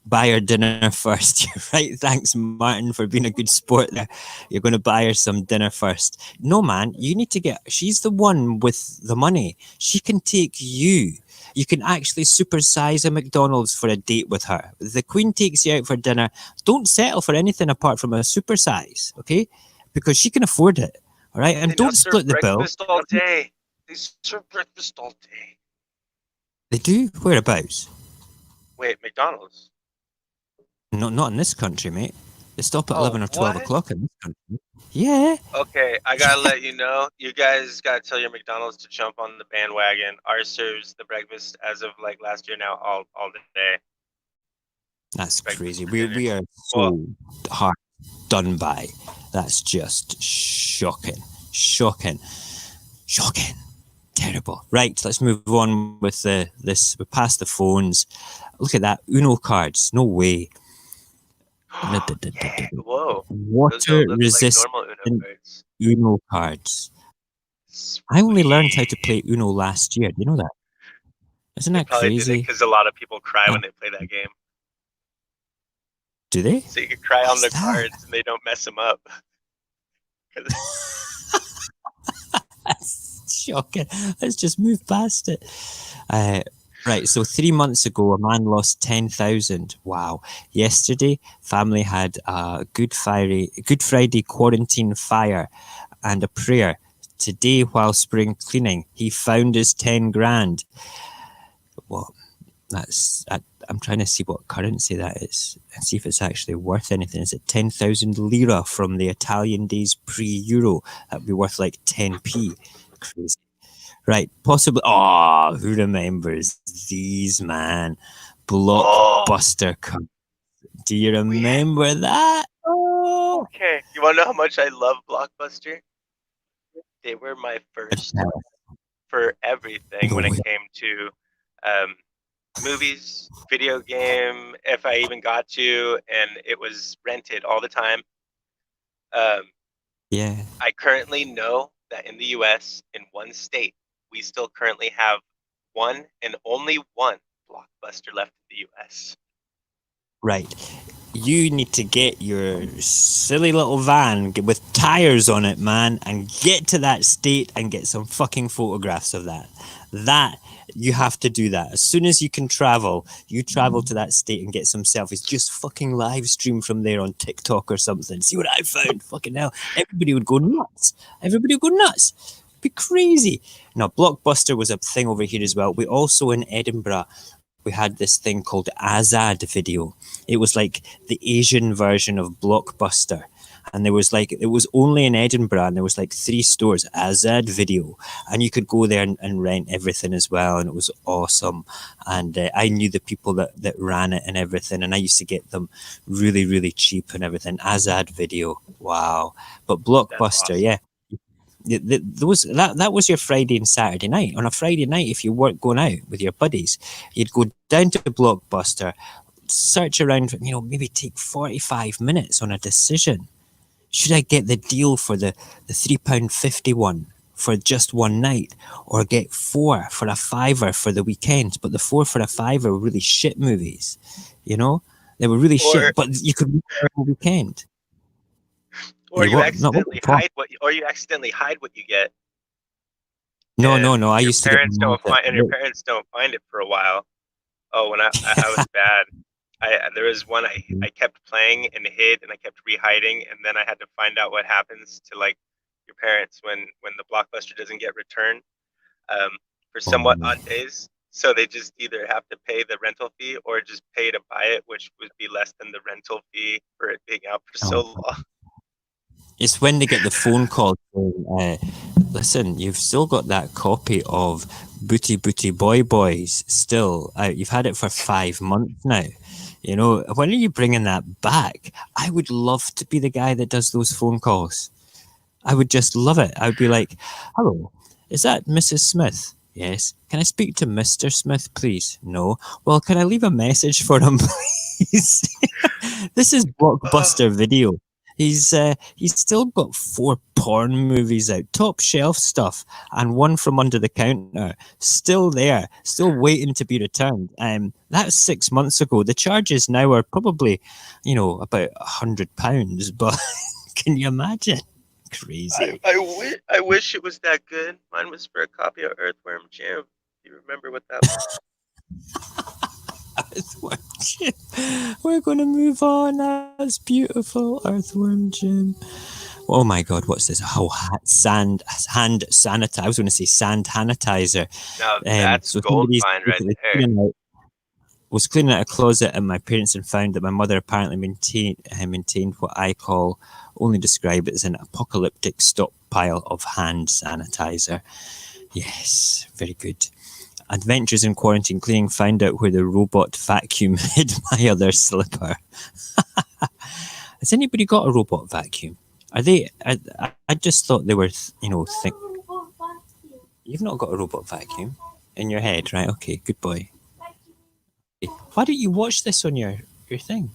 Buy her dinner first. You're right. Thanks, Martin, for being a good sport there. You're going to buy her some dinner first. No, man, you need to she's the one with the money. She can take you. You can actually supersize a McDonald's for a date with her. The Queen takes you out for dinner. Don't settle for anything apart from a supersize, okay? Because she can afford it, all right? And don't split the bill. All day. They serve breakfast all day. They do? Whereabouts? Wait, McDonald's? No, not in this country, mate. They stop at 11 or 12 o'clock in this country. Yeah. Okay, I gotta let you know. You guys gotta tell your McDonald's to jump on the bandwagon. Ours serves the breakfast as of like last year now all day. That's crazy. We are so hard done by. That's just shocking. Terrible. Right, let's move on with this. We're past the phones. Look at that. Uno cards. No way. Whoa. Water resistant Uno cards. I only learned how to play Uno last year. Do you know that? Isn't They that probably crazy? did it because a lot of people cry when they play that game. Do they? So you can cry on the cards and they don't mess them up. That's shocking. Let's just move past it. Right, so 3 months ago, a man lost 10,000. Wow. Yesterday, family had a Good Friday quarantine fire and a prayer. Today, while spring cleaning, he found his 10 grand. Well, I'm trying to see what currency that is and see if it's actually worth anything. Is it 10,000 lira from the Italian days pre-Euro? That'd be worth like 10p. Crazy. Right, possibly. Oh, who remembers these, man? Blockbuster. Oh. Do you remember that? Oh. Okay, you want to know how much I love Blockbuster? They were my first for everything when it came to movies, video game, if I even got to, and it was rented all the time. Yeah. I currently know that in the US, in one state, we still currently have one and only one Blockbuster left in the US. Right. You need to get your silly little van with tires on it, man, and get to that state and get some fucking photographs of that. You have to do that. As soon as you can travel, you travel to that state and get some selfies. Just fucking live stream from there on TikTok or something. See what I found. Fucking hell. Everybody would go nuts. It'd be crazy. Now, Blockbuster was a thing over here as well. We also in Edinburgh, we had this thing called Azad Video. It was like the Asian version of Blockbuster. And it was only in Edinburgh, and there was like 3 stores, Azad Video. And you could go there and rent everything as well, and it was awesome. And I knew the people that ran it and everything, and I used to get them really, really cheap and everything. Azad Video, wow. But Blockbuster, awesome. Yeah. That was your Friday and Saturday night. On a Friday night, if you weren't going out with your buddies, you'd go down to Blockbuster, search around, maybe take 45 minutes on a decision. Should I get the deal for the £3.50 one for just one night, or get 4 for a £5 for the weekend? But the 4 for a £5 were really shit movies, they were really shit, but you could watch on the weekend. Or you accidentally hide what you get. No. I used to get your parents don't find it for a while. Oh, when I was bad. There was one I kept playing and hid, and I kept re-hiding, and then I had to find out what happens to like your parents when the Blockbuster doesn't get returned for somewhat odd days. So they just either have to pay the rental fee or just pay to buy it, which would be less than the rental fee for it being out for so long. It's when they get the phone call saying, listen, you've still got that copy of Booty Booty Boy Boys still out. You've had it for 5 months now. When are you bringing that back? I would love to be the guy that does those phone calls. I would just love it. I would be like, hello, is that Mrs. Smith? Yes. Can I speak to Mr. Smith, please? No. Well, can I leave a message for him, please? This is Blockbuster Video. He's still got 4 porn movies out, top shelf stuff, and 1 from under the counter, still there, still waiting to be returned. That's 6 months ago. The charges now are probably, about £100, but can you imagine? Crazy. I wish it was that good. Mine was for a copy of Earthworm Jim. Do you remember what that was? Earthworm Jim. We're going to move on. That's beautiful. Earthworm Jim. Oh my God, what's this? Hand sanitizer. I was going to say sand sanitizer. Now that's gold mine right there. Was cleaning out a closet at my parents and found that my mother apparently maintained what I only describe it as an apocalyptic stockpile of hand sanitizer. Yes, very good. Adventures in quarantine cleaning, found out where the robot vacuum hid my other slipper. Has anybody got a robot vacuum? Are they? I just thought they were, You've not got a robot vacuum in your head, right? Okay, good boy. Why don't you watch this on your thing?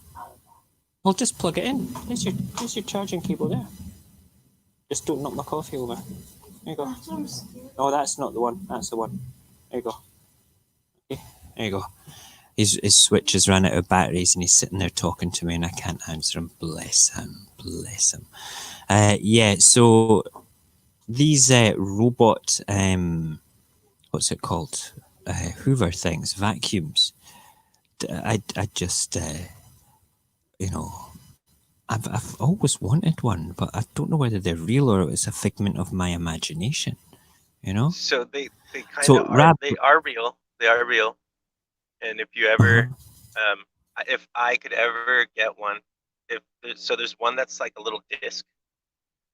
Well, just plug it in. There's your charging cable there. Just don't knock my coffee over. There you go. No, that's not the one. That's the one. There you go. There you go. His switch has run out of batteries and he's sitting there talking to me and I can't answer him. Bless him. Bless him. Yeah, so these robot, what's it called? Hoover things, vacuums. I just, you know, I've always wanted one, but I don't know whether they're real or it's a figment of my imagination. You know. So they kind of are. They are real. They are real. And if you ever, if I could ever get one, there's one that's like a little disc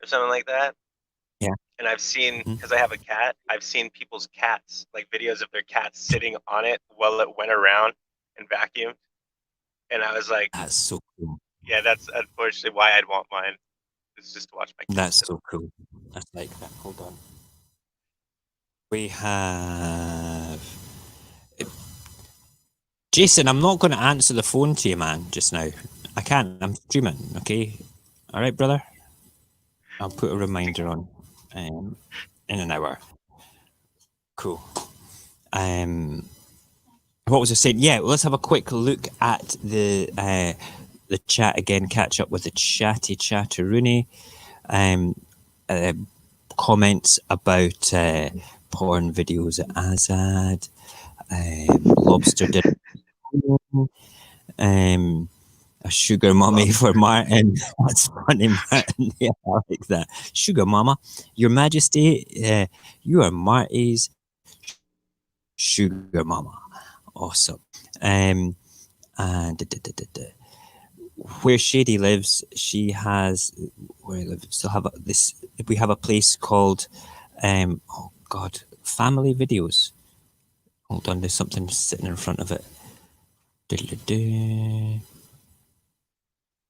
or something like that. Yeah. And I've seen, because I have a cat, I've seen people's cats, like videos of their cats sitting on it while it went around and vacuumed. And I was like, that's so cool. Yeah, that's unfortunately why I'd want mine. It's just to watch my cat. That's so cool. I like that. Hold on. We have Jason. I'm not going to answer the phone to you, man, just now. I can't. I'm streaming. Okay. All right, brother. I'll put a reminder on in an hour. Cool. What was I saying? Yeah, let's have a quick look at the chat again. Catch up with the chatty chatteroony. Comments about porn videos at Azad. Lobster did. A sugar mummy for Martin. That's funny, Martin. Yeah, I like that. Sugar mama, Your Majesty, you are Marty's sugar mama. Awesome. And where Shady lives, she has where I live. Still have this. We have a place called oh God, Family Videos. Hold on, there's something sitting in front of it.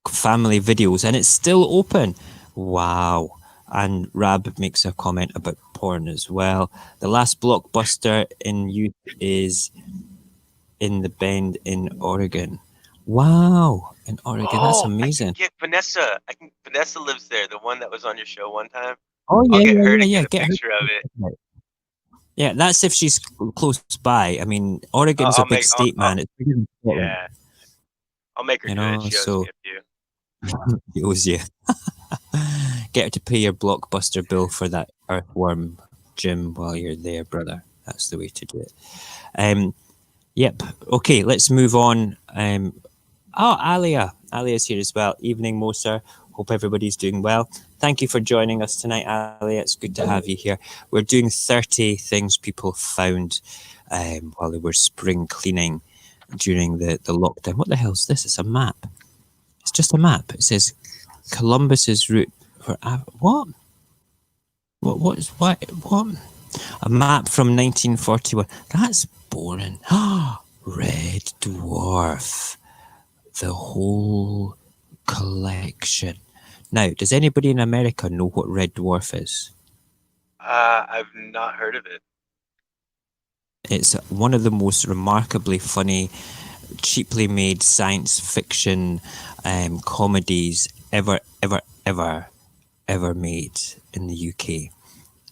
Family Videos, and it's still open. Wow. And Rab makes a comment about porn as well. The last blockbuster in youth is in the Bend in Oregon. Wow, in Oregon, that's amazing. I can get Vanessa. Vanessa lives there, the one that was on your show one time. Oh yeah, I'll get her to get a picture of it. Yeah, that's if she's close by. I mean, Oregon's a big state, man. It's bigger than Scotland. Yeah, I'll make her do it. She owes you. She owes you. Get her to pay your blockbuster bill for that earthworm gym while you're there, brother. That's the way to do it. Yep. Okay, let's move on. LAae. LAae's here as well. Evening, Moser. Hope everybody's doing well. Thank you for joining us tonight, LAae. It's good to have you here. We're doing 30 things people found while they were spring cleaning during the lockdown. What the hell is this? It's a map. It's just a map. It says Columbus's route for what? What? A map from 1941. That's boring. Red Dwarf. The whole collection. Now, does anybody in America know what Red Dwarf is? I've not heard of it. It's one of the most remarkably funny, cheaply made science fiction comedies ever made in the UK.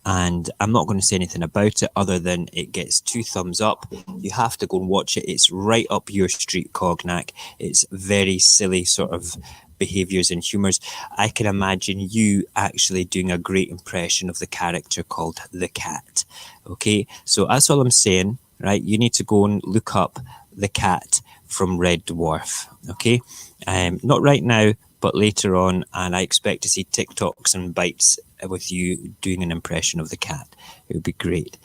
And I'm not going to say anything about it other than it gets 2 thumbs up. You have to go and watch it. It's right up your street, Cognac. It's very silly sort of behaviours and humours. I can imagine you actually doing a great impression of the character called the Cat. Okay, so that's all I'm saying, right? You need to go and look up the Cat from Red Dwarf. Okay, not right now, but later on, and I expect to see TikToks and bites with you doing an impression of the Cat. It would be great.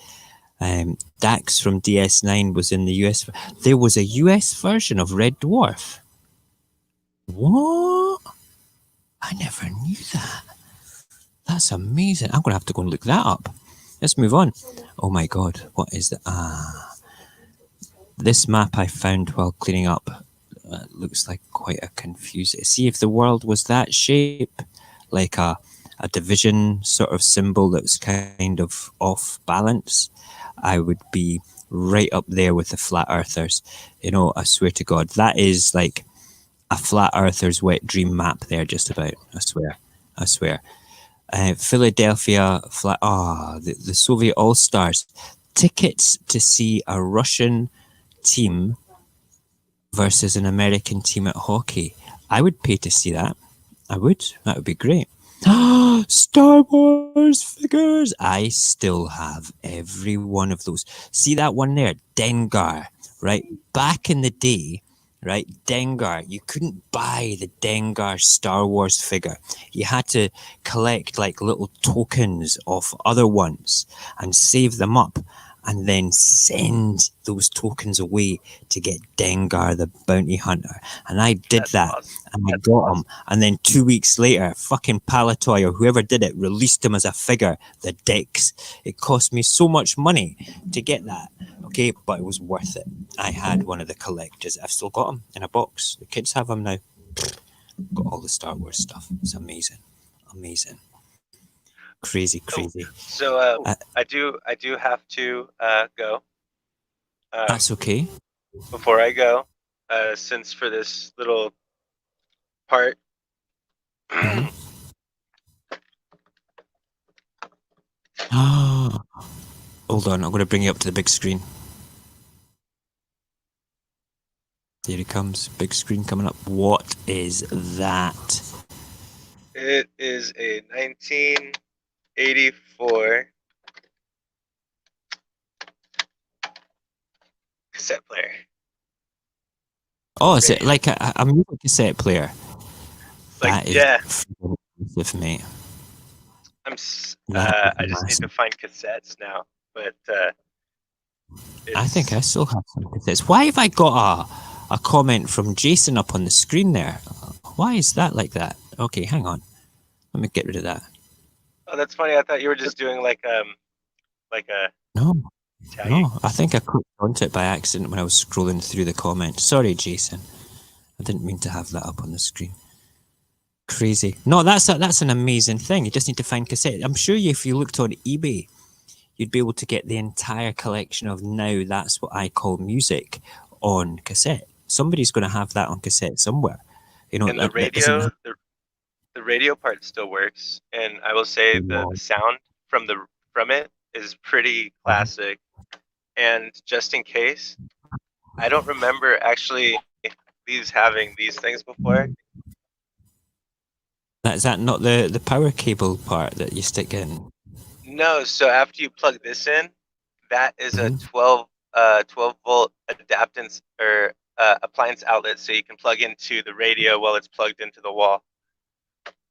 Dax from DS9 was in the US. There was a US version of Red Dwarf. What? I never knew that. That's amazing. I'm going to have to go and look that up. Let's move on. Oh my God, what is that? This map I found while cleaning up looks like quite a confusing. See, if the world was that shape, like a division sort of symbol that's kind of off balance, I would be right up there with the flat earthers. You know, I swear to God, that is like a flat earther's wet dream map there, just about. I swear. Philadelphia flat. The Soviet All-Stars. Tickets to see a Russian team versus an American team at hockey. I would pay to see that. I would. That would be great. Star Wars figures. I still have every one of those. See that one there? Dengar, right? Back in the day, right? Dengar, you couldn't buy the Dengar Star Wars figure. You had to collect like little tokens of other ones and save them up and then send those tokens away to get Dengar the bounty hunter. And I did that. Awesome. And I got him. And then 2 weeks later, fucking Palatoy or whoever did it released him as a figure, the dicks. It cost me so much money to get that. Okay, but it was worth it. I had one of the collectors. I've still got them in a box. The kids have them now. Got all the Star Wars stuff. It's amazing. Amazing. Crazy. So I do have to go. That's okay. Before I go, since for this little part, hold on, I'm going to bring you up to the big screen. There he comes, big screen coming up. What is that? It is a 1984 cassette player. Oh, is it like a music cassette player? Like, that is impressive, mate. I just need to find cassettes now, but I think I still have some cassettes. Why have I got a comment from Jason up on the screen there? Why is that like that? Okay, hang on. Let me get rid of that. Oh, that's funny. I thought you were just doing like a. No, I think I clicked onto it by accident when I was scrolling through the comments. Sorry, Jason. I didn't mean to have that up on the screen. Crazy. No, that's an amazing thing. You just need to find cassette. I'm sure if you looked on eBay, you'd be able to get the entire collection of Now That's What I Call Music on cassette. Somebody's going to have that on cassette somewhere. You know, and the radio part still works, and I will say the sound from it is pretty classic. And just in case, I don't remember actually having these things before. Is that not the power cable part that you stick in? No, so after you plug this in, that is a 12 volt adaptance or appliance outlet, so you can plug into the radio while it's plugged into the wall.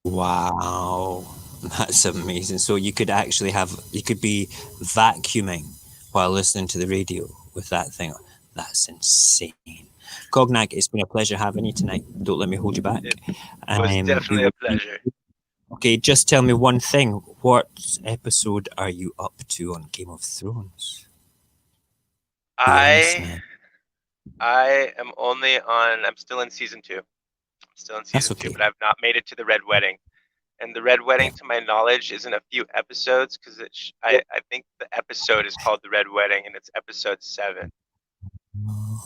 Wow, that's amazing. So you could be vacuuming while listening to the radio with that thing. That's insane. Cognac, it's been a pleasure having you tonight. Don't let me hold you back. It was definitely a pleasure. Okay, just tell me one thing. What episode are you up to on Game of Thrones? I am only on. I'm still in season 2. But I've not made it to the Red Wedding. And the Red Wedding, to my knowledge, is in a few episodes because I think the episode is called the Red Wedding, and it's episode 7.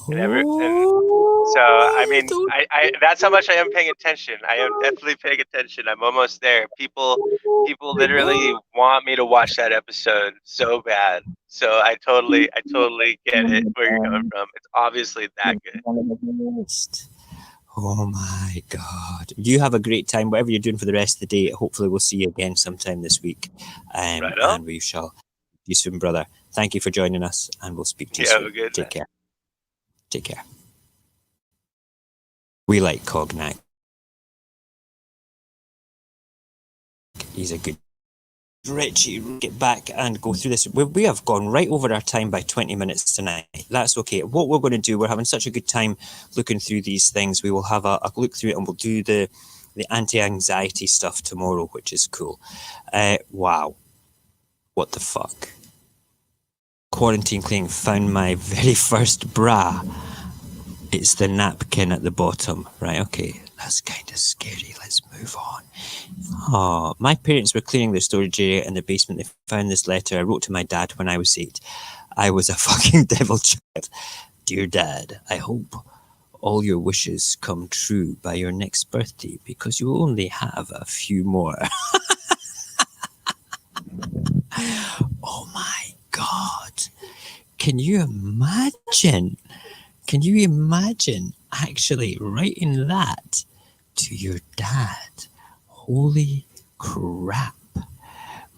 And so I mean, I that's how much I am paying attention. I am definitely paying attention. I'm almost there. People literally want me to watch that episode so bad. So I totally get it where you're coming from. It's obviously that good. Oh my God. You have a great time, whatever you're doing for the rest of the day. Hopefully we'll see you again sometime this week. Right on. And we shall see you soon, brother. Thank you for joining us, and we'll speak to you soon. Have a good Take care. Take care. We like Cognac. He's a good Richie. Get back and go through this. We have gone right over our time by 20 minutes tonight. That's okay. What we're going to do, we're having such a good time looking through these things. We will have a look through it, and we'll do the anti-anxiety stuff tomorrow, which is cool. Wow. What the fuck? Quarantine cleaning found my very first bra. It's the napkin at the bottom. Right, okay. That's kind of scary. Let's move on. Oh, my parents were cleaning their storage area in the basement. They found this letter I wrote to my dad when I was 8. I was a fucking devil child. Dear Dad, I hope all your wishes come true by your next birthday because you only have a few more. Oh my God. Can you imagine? Can you imagine actually writing that to your dad? Holy crap.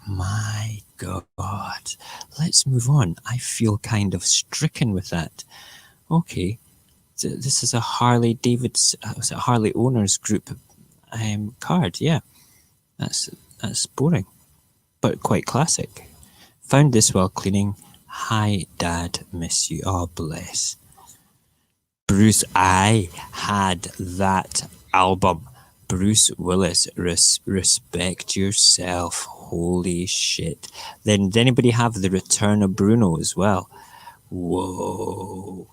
My God. Let's move on. I feel kind of stricken with that. Okay. This is a Harley Harley Owners Group card. Yeah. That's boring, but quite classic. Found this while cleaning. Hi, Dad. Miss you. Oh, bless. Bruce, I had that album. Bruce Willis, respect yourself. Holy shit. Then did anybody have The Return of Bruno as well? Whoa.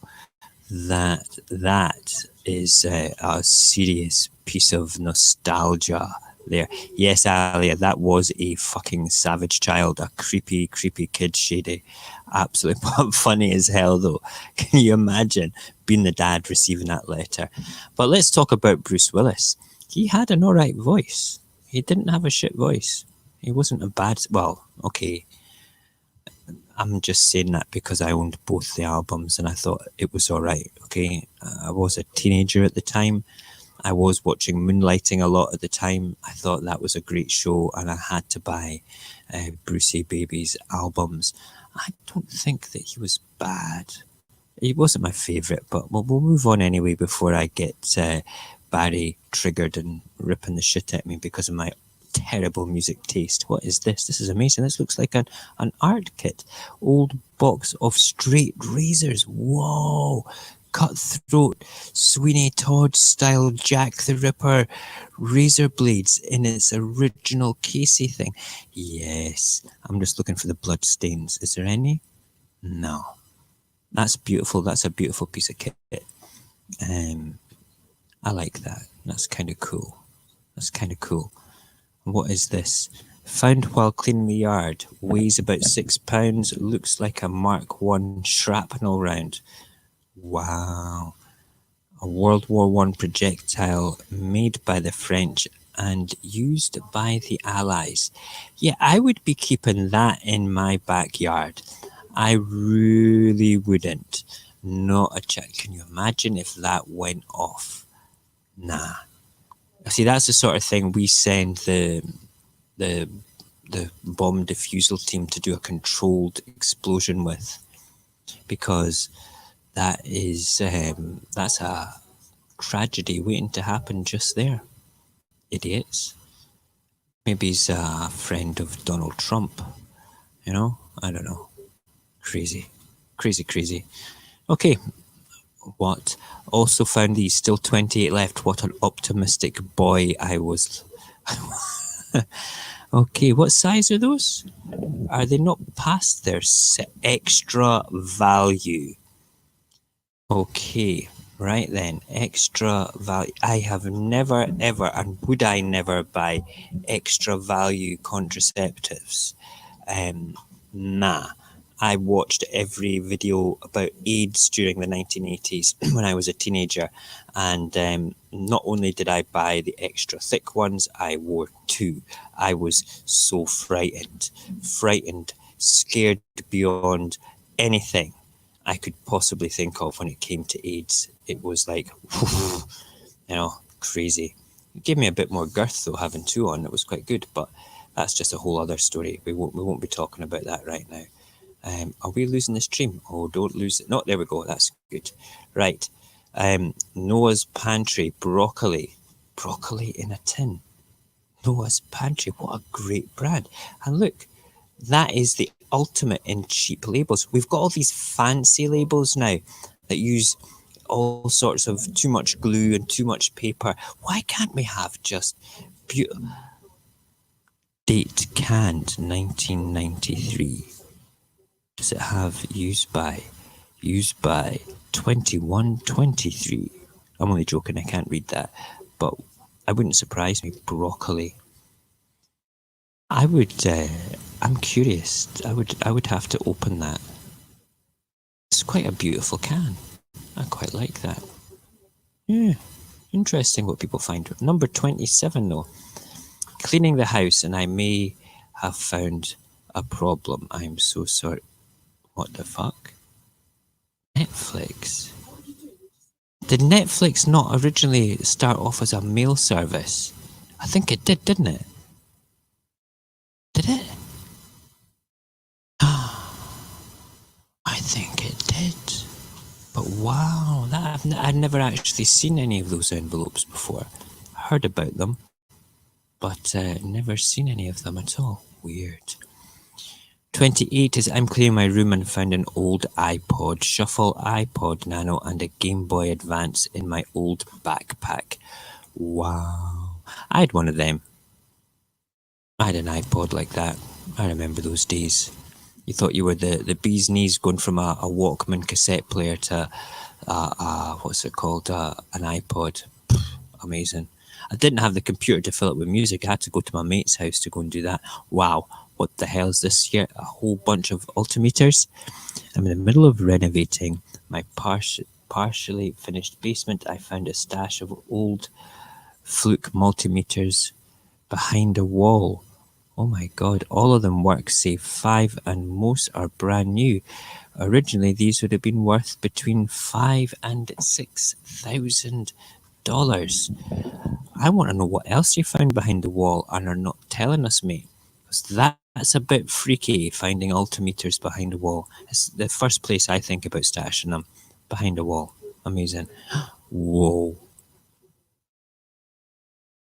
That is a serious piece of nostalgia there. Yes, Alia, that was a fucking savage child, a creepy kid, shady. Absolutely funny as hell, though. Can you imagine being the dad receiving that letter? But let's talk about Bruce Willis. He had an alright voice. He didn't have a shit voice. He wasn't a bad... Well, okay. I'm just saying that because I owned both the albums and I thought it was alright, okay? I was a teenager at the time. I was watching Moonlighting a lot at the time. I thought that was a great show and I had to buy Brucey Baby's albums. I don't think that he was bad. He wasn't my favourite, but we'll move on anyway before I get Barry triggered and ripping the shit at me because of my terrible music taste. What is this? This is amazing. This looks like an art kit. Old box of straight razors. Whoa. Cutthroat, Sweeney Todd style Jack the Ripper razor blades in its original Casey thing. Yes. I'm just looking for the blood stains. Is there any? No. That's beautiful. That's a beautiful piece of kit. I like that. That's kind of cool. What is this? Found while cleaning the yard. Weighs about 6 pounds. Looks like a Mark I shrapnel round. Wow. A World War I projectile made by the French and used by the Allies. Yeah, I would be keeping that in my backyard. I really wouldn't. Not a check. Can you imagine if that went off? Nah. See, that's the sort of thing we send the bomb defusal team to do a controlled explosion with, because that is that's a tragedy waiting to happen just there. Idiots. Maybe he's a friend of Donald Trump. You know, I don't know. Crazy. Okay. What? Also found these. Still 28 left. What an optimistic boy I was. Okay, what size are those? Are they not past their extra value? Okay, right then. Extra value. I have never, ever, and would I never buy extra value contraceptives? Nah. I watched every video about AIDS during the 1980s when I was a teenager, and not only did I buy the extra thick ones, I wore 2. I was so frightened, scared beyond anything I could possibly think of when it came to AIDS. It was like, crazy. It gave me a bit more girth though, having 2 on. It was quite good, but that's just a whole other story. We won't be talking about that right now. Are we losing the stream? Oh, don't lose it. No, there we go. That's good. Right. Noah's Pantry, broccoli in a tin. Noah's Pantry, what a great brand. And look, that is the ultimate in cheap labels. We've got all these fancy labels now that use all sorts of too much glue and too much paper. Why can't we have just beautiful? Date canned 1993. Does it have used by 2123? I'm only joking, I can't read that, but I wouldn't surprise me. Broccoli. I'm curious. I would have to open that. It's quite a beautiful can. I quite like that. Yeah, interesting what people find. Number 27 though. Cleaning the house and I may have found a problem. I'm so sorry. What the fuck? Netflix. Did Netflix not originally start off as a mail service? I think it did, didn't it? Did it? I think it did. But wow, I'd never actually seen any of those envelopes before. I heard about them, but never seen any of them at all. Weird. 28 is I'm clearing my room and found an old iPod Shuffle, iPod Nano, and a Game Boy Advance in my old backpack. Wow. I had one of them. I had an iPod like that. I remember those days. You thought you were the bee's knees going from a Walkman cassette player to what's it called? An iPod. Amazing. I didn't have the computer to fill it with music. I had to go to my mate's house to go and do that. Wow. What the hell is this here? A whole bunch of altimeters. I'm in the middle of renovating my partially finished basement. I found a stash of old Fluke multimeters behind a wall. Oh my god, all of them work save 5 and most are brand new. Originally these would have been worth between $5,000 and $6,000. I want to know what else you found behind the wall and are not telling us, mate. Because that's a bit freaky, finding altimeters behind a wall. It's the first place I think about stashing them. Behind a wall. Amazing. Whoa.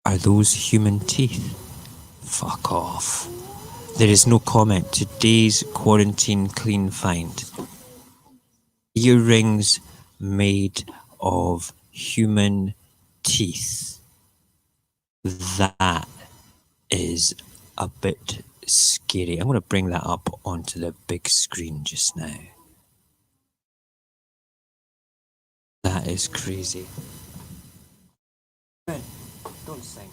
Are those human teeth? Fuck off. There is no comment. Today's quarantine clean find. Earrings made of human teeth. That is a bit scary. I'm going to bring that up onto the big screen just now. That is crazy. Ben, don't sing.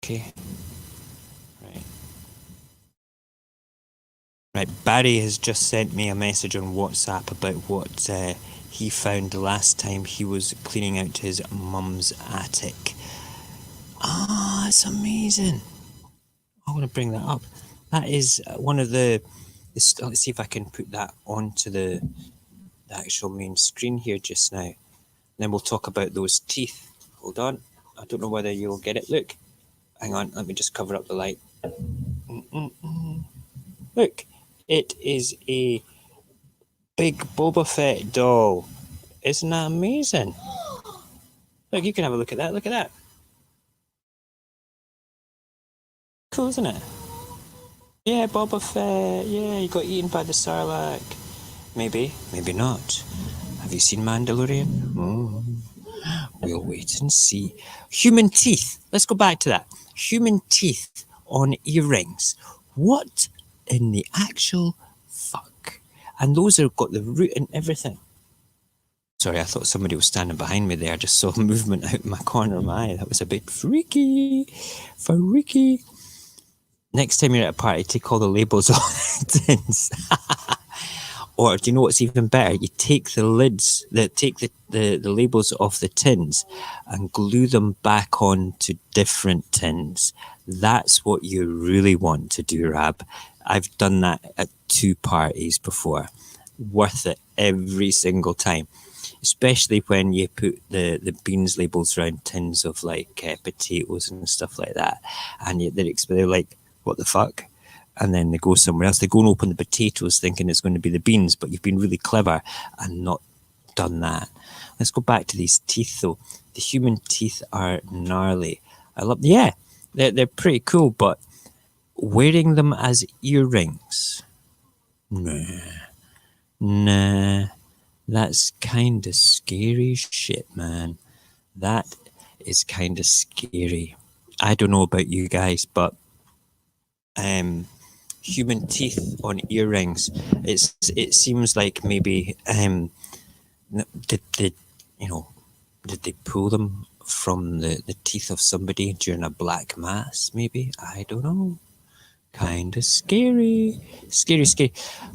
Okay. Right, Barry has just sent me a message on WhatsApp about what he found the last time he was cleaning out his mum's attic. Ah, it's amazing. I want to bring that up. That is one of the... Let's see if I can put that onto the actual main screen here just now. Then we'll talk about those teeth. Hold on. I don't know whether you'll get it. Look. Hang on. Let me just cover up the light. Look. It is a big Boba Fett doll. Isn't that amazing? Look, you can have a look at that. Look at that. Cool, isn't it? Yeah, Boba Fett. Yeah, he got eaten by the Sarlacc. Maybe, maybe not. Have you seen Mandalorian? We'll wait and see. Human teeth. Let's go back to that. Human teeth on earrings. What in the actual fuck? And those have got the root and everything. Sorry, I thought somebody was standing behind me there. I just saw movement out in my corner of my eye. That was a bit freaky. Freaky. Next time you're at a party, take all the labels off the tins. Or do you know what's even better? You take the lids, take the labels off the tins and glue them back on to different tins. That's what you really want to do, Rab. I've done that at 2 parties before. Worth it every single time. Especially when you put the beans labels around tins of like potatoes and stuff like that. And they're like, what the fuck? And then they go somewhere else. They go and open the potatoes thinking it's going to be the beans, but you've been really clever and not done that. Let's go back to these teeth though. The human teeth are gnarly. I love, yeah, they're pretty cool, but wearing them as earrings, nah, that's kind of scary shit, man. That is kind of scary. I don't know about you guys, but human teeth on earrings. It seems like maybe did they pull them from the teeth of somebody during a black mass? Maybe, I don't know. Kind of scary.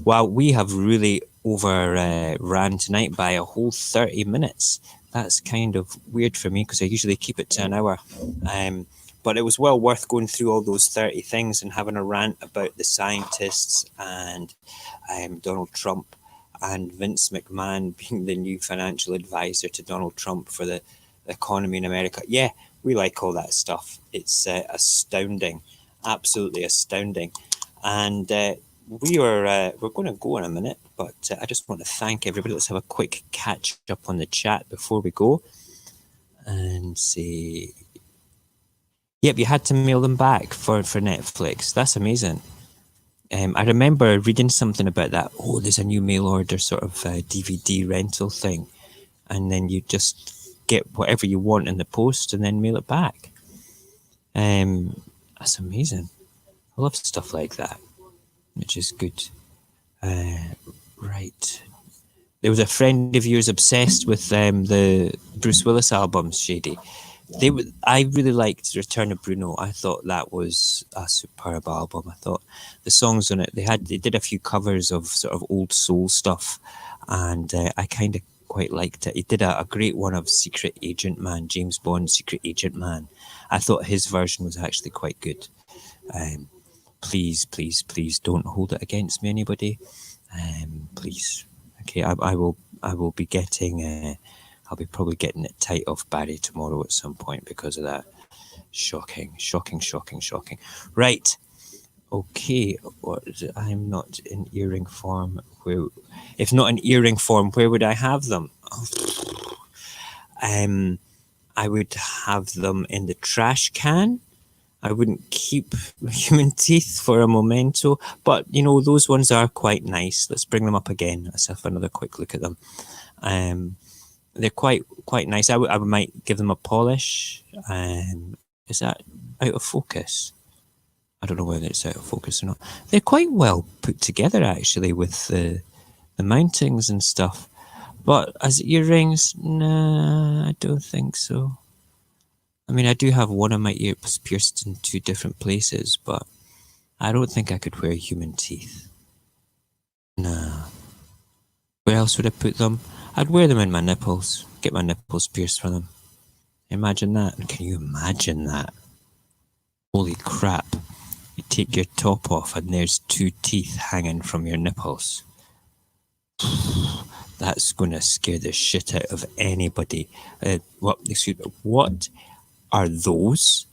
Wow, we have really overran tonight by a whole 30 minutes. That's kind of weird for me because I usually keep it to an hour. But it was well worth going through all those 30 things and having a rant about the scientists and Donald Trump and Vince McMahon being the new financial advisor to Donald Trump for the economy in America. Yeah, we like all that stuff. It's astounding, absolutely astounding. And we're going to go in a minute, but I just want to thank everybody. Let's have a quick catch up on the chat before we go and say, yep, you had to mail them back for Netflix. That's amazing. I remember reading something about that. Oh, there's a new mail order sort of DVD rental thing. And then you just get whatever you want in the post and then mail it back. That's amazing. I love stuff like that, which is good. Right. There was a friend of yours obsessed with the Bruce Willis albums, Shady. I really liked Return of Bruno. I thought that was a superb album. I thought the songs on it, they did a few covers of sort of old soul stuff, and I kind of quite liked it. He did a great one of Secret Agent Man, James Bond, Secret Agent Man. I thought his version was actually quite good. Please, please, please don't hold it against me, anybody. Please. Okay, I will be getting... I'll be probably getting it tight off Barry tomorrow at some point because of that. Shocking. Right. Okay. I'm not in earring form. If not in earring form, where would I have them? I would have them in the trash can. I wouldn't keep human teeth for a memento, but those ones are quite nice. Let's bring them up again. Let's have another quick look at them. They're quite nice. I might give them a polish. Is that out of focus? I don't know whether it's out of focus or not. They're quite well put together, actually, with the mountings and stuff. But as earrings, nah, I don't think so. I mean, I do have one of my ears pierced in 2 different places, but I don't think I could wear human teeth. Nah. Where else would I put them? I'd wear them in my nipples. Get my nipples pierced for them. Imagine that. Can you imagine that? Holy crap. You take your top off and there's 2 teeth hanging from your nipples. That's going to scare the shit out of anybody. What are those?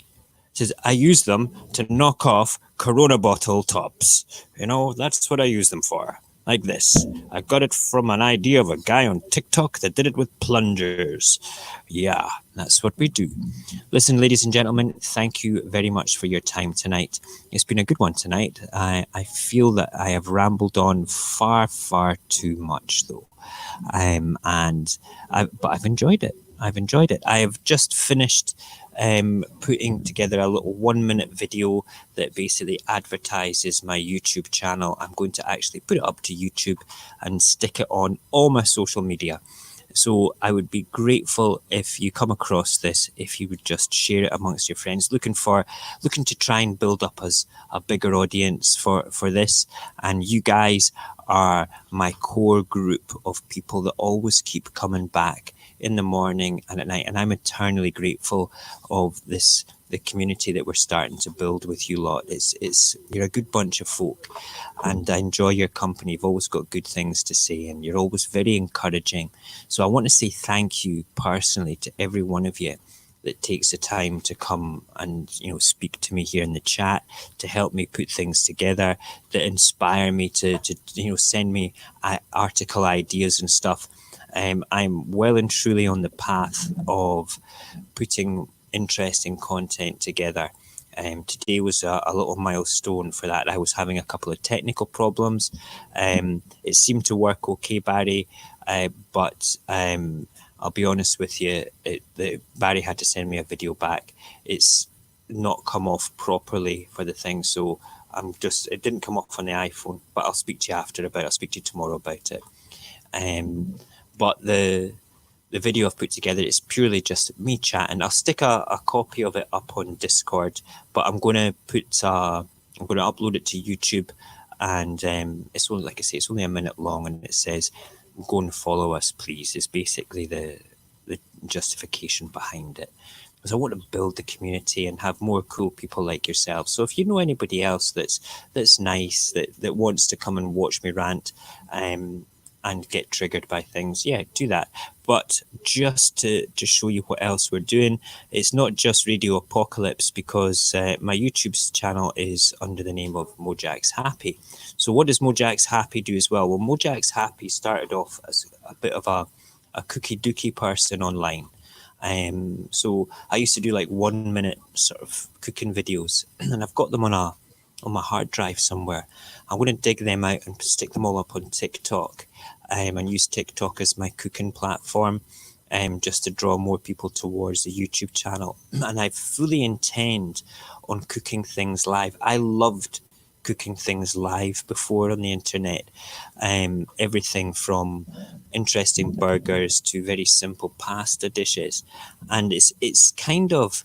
It says, I use them to knock off Corona bottle tops. That's what I use them for. Like this. I got it from an idea of a guy on TikTok that did it with plungers. Yeah, that's what we do. Listen, ladies and gentlemen, thank you very much for your time tonight. It's been a good one tonight. I feel that I have rambled on far, far too much, though. But I've enjoyed it. I have just finished putting together a little 1-minute video that basically advertises my YouTube channel. I'm going to actually put it up to YouTube and stick it on all my social media. So I would be grateful if you come across this, if you would just share it amongst your friends, looking to try and build up as a bigger audience for this. And you guys are my core group of people that always keep coming back in the morning and at night. And I'm eternally grateful of the community that we're starting to build with you lot. You're a good bunch of folk and I enjoy your company. You've always got good things to say and you're always very encouraging. So I want to say thank you personally to every one of you that takes the time to come and speak to me here in the chat, to help me put things together, that inspire me to send me article ideas and stuff. I'm well and truly on the path of putting interesting content together. Today was a little milestone for that. I was having a couple of technical problems. It seemed to work okay, Barry, but I'll be honest with you, Barry had to send me a video back. It's not come off properly for the thing, so it didn't come off on the iPhone, but I'll speak to you I'll speak to you tomorrow about it. But the video I've put together is purely just me chatting. I'll stick a copy of it up on Discord, but I'm going to upload it to YouTube, and it's only, like I say, it's only a minute long, and it says, "Go and follow us, please." Is basically the justification behind it. Because I want to build the community and have more cool people like yourself. So if you know anybody else that's nice, that wants to come and watch me rant, and get triggered by things, yeah, do that. But just to show you what else we're doing, it's not just Radio Apocalypse, because my YouTube channel is under the name of Mojax Happy. So what does Mojax Happy do as well? Well, Mojax Happy started off as a bit of a cookie dookie person online. So I used to do like 1 minute sort of cooking videos, and I've got them on my hard drive somewhere. I'm going to dig them out and stick them all up on TikTok, and use TikTok as my cooking platform, just to draw more people towards the YouTube channel. And I fully intend on cooking things live. I loved cooking things live before on the internet. Everything from interesting burgers to very simple pasta dishes. And it's kind of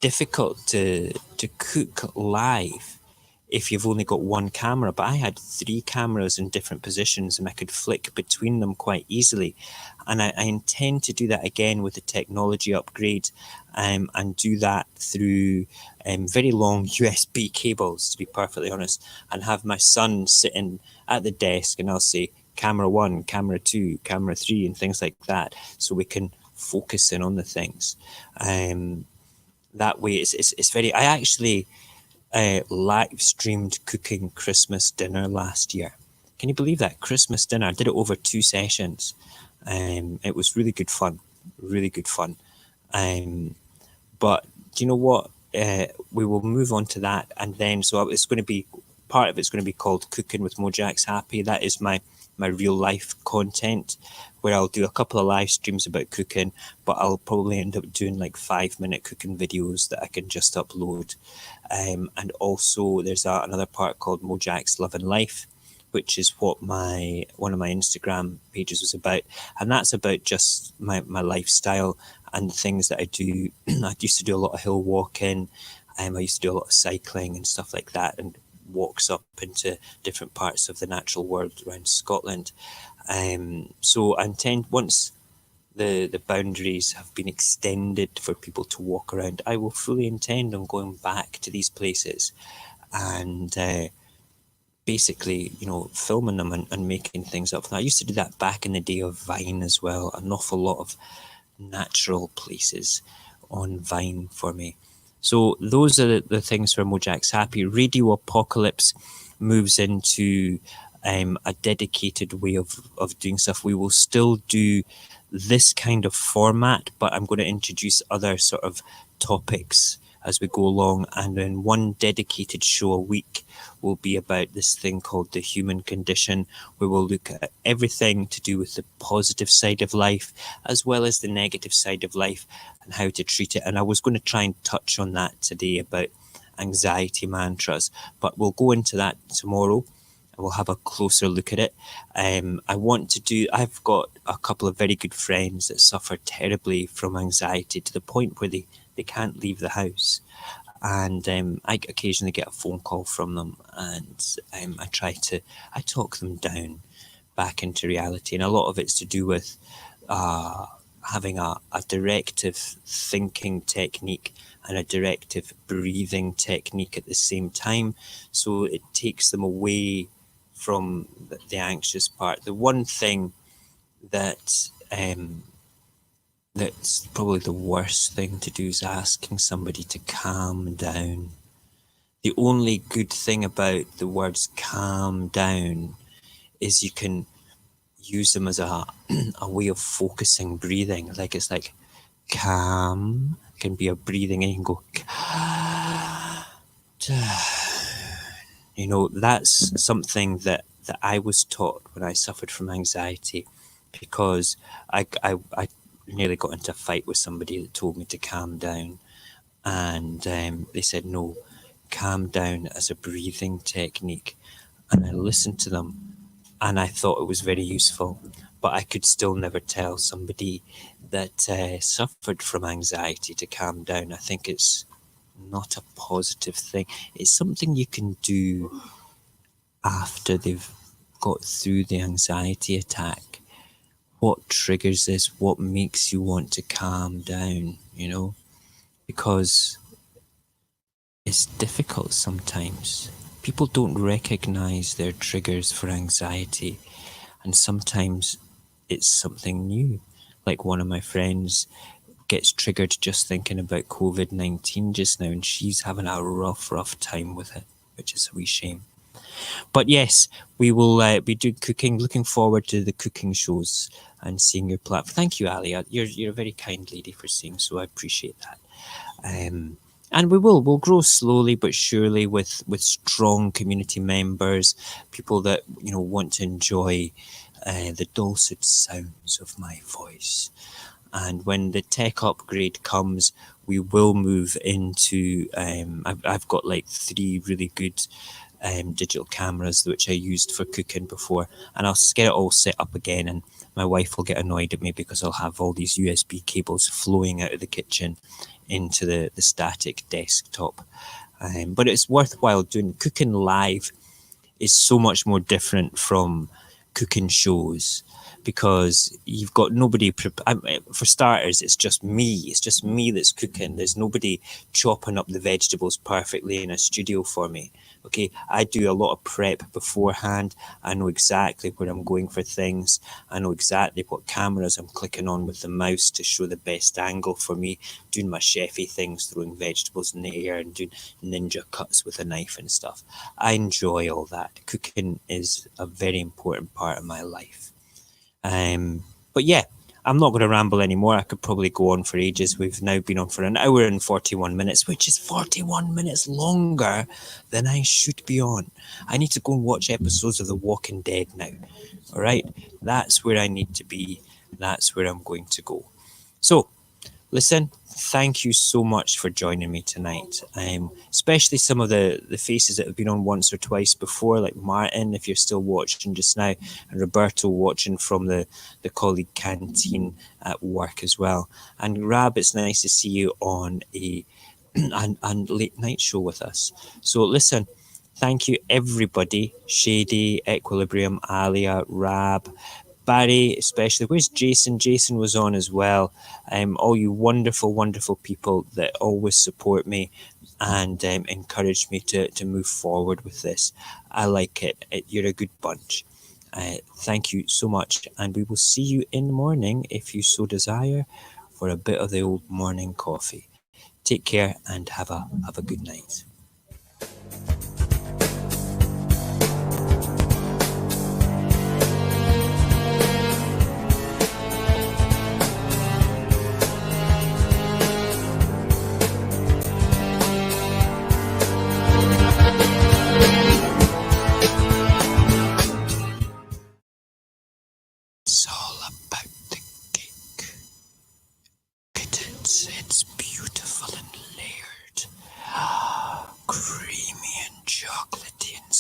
difficult to cook live if you've only got one camera, but I had 3 cameras in different positions and I could flick between them quite easily. And I intend to do that again with the technology upgrade, and do that through very long USB cables, to be perfectly honest, and have my son sitting at the desk and I'll say camera 1, camera 2, camera 3 and things like that, so we can focus in on the things. That way it's very, I actually live streamed cooking Christmas dinner last year. Can you believe that? Christmas dinner. I did it over 2 sessions. It was really good fun. Really good fun. But do you know what? We will move on to that, and then so it's going to be, part of it's going to be called Cooking with Mojax Happy. That is my real life content, where I'll do a couple of live streams about cooking, but I'll probably end up doing like 5-minute cooking videos that I can just upload. And also there's another part called Mojax Love and Life, which is what one of my Instagram pages was about. And that's about just my lifestyle and the things that I do. I used to do a lot of hill walking. I used to do a lot of cycling and stuff like that, and walks up into different parts of the natural world around Scotland. So I intend, once the boundaries have been extended for people to walk around, I will fully intend on going back to these places and basically, filming them and making things up. I used to do that back in the day of Vine as well. An awful lot of natural places on Vine for me. So those are the things for Mojax Happy. Radio Apocalypse moves into a dedicated way of doing stuff. We will still do this kind of format, but I'm going to introduce other sort of topics as we go along. And then one dedicated show a week will be about this thing called the human condition, where we'll look at everything to do with the positive side of life as well as the negative side of life and how to treat it. And I was going to try and touch on that today about anxiety mantras, but we'll go into that tomorrow. We'll have a closer look at it. I've got a couple of very good friends that suffer terribly from anxiety to the point where they can't leave the house. And I occasionally get a phone call from them, and I talk them down back into reality. And a lot of it's to do with having a directive thinking technique and a directive breathing technique at the same time. So it takes them away from the anxious part. The one thing that's probably the worst thing to do is asking somebody to calm down. The only good thing about the words calm down is you can use them as a way of focusing breathing. Like it's like calm can be a breathing, and you can go down. That's something that I was taught when I suffered from anxiety, because I nearly got into a fight with somebody that told me to calm down, and they said no, calm down as a breathing technique, and I listened to them and I thought it was very useful, but I could still never tell somebody that suffered from anxiety to calm down. I think it's not a positive thing. It's something you can do after they've got through the anxiety attack. What triggers this? What makes you want to calm down, because it's difficult sometimes. People don't recognize their triggers for anxiety. And sometimes it's something new. Like one of my friends gets triggered just thinking about COVID-19 just now, and she's having a rough time with it, which is a wee shame. But yes, we will be doing cooking. Looking forward to the cooking shows and seeing your platform. Thank you, Ali. You're a very kind lady for saying so. I appreciate that. And we'll grow slowly but surely with strong community members, people that want to enjoy the dulcet sounds of my voice. And when the tech upgrade comes, we will move into. I've got like 3 really good digital cameras which I used for cooking before, and I'll get it all set up again. And my wife will get annoyed at me because I'll have all these USB cables flowing out of the kitchen into the static desktop. But it's worthwhile doing. Cooking live is so much more different from cooking shows, because you've got nobody for starters. It's just me that's cooking. There's nobody chopping up the vegetables perfectly in a studio for me. Okay, I do a lot of prep beforehand. I know exactly where I'm going for things. I know exactly what cameras I'm clicking on with the mouse to show the best angle for me, doing my chefy things, throwing vegetables in the air and doing ninja cuts with a knife and stuff. I enjoy all that. Cooking is a very important part of my life. But yeah, I'm not going to ramble anymore. I could probably go on for ages. We've now been on for an hour and 41 minutes, which is 41 minutes longer than I should be on. I need to go and watch episodes of The Walking Dead now. All right, that's where I need to be. That's where I'm going to go. So, listen, thank you so much for joining me tonight. Especially some of the faces that have been on once or twice before, like Martin, if you're still watching just now, and Roberto watching from the colleague canteen at work as well. And Rab, it's nice to see you on a and late night show with us. So listen, thank you everybody. Shady, Equilibrium, Alia, Rab, Barry, especially. Where's Jason? Jason was on as well. All you wonderful, wonderful people that always support me and encourage me to move forward with this. I like it. You're a good bunch. Thank you so much. And we will see you in the morning, if you so desire, for a bit of the old morning coffee. Take care and have a good night. It's all about the cake. It's beautiful and layered, creamy and chocolatey and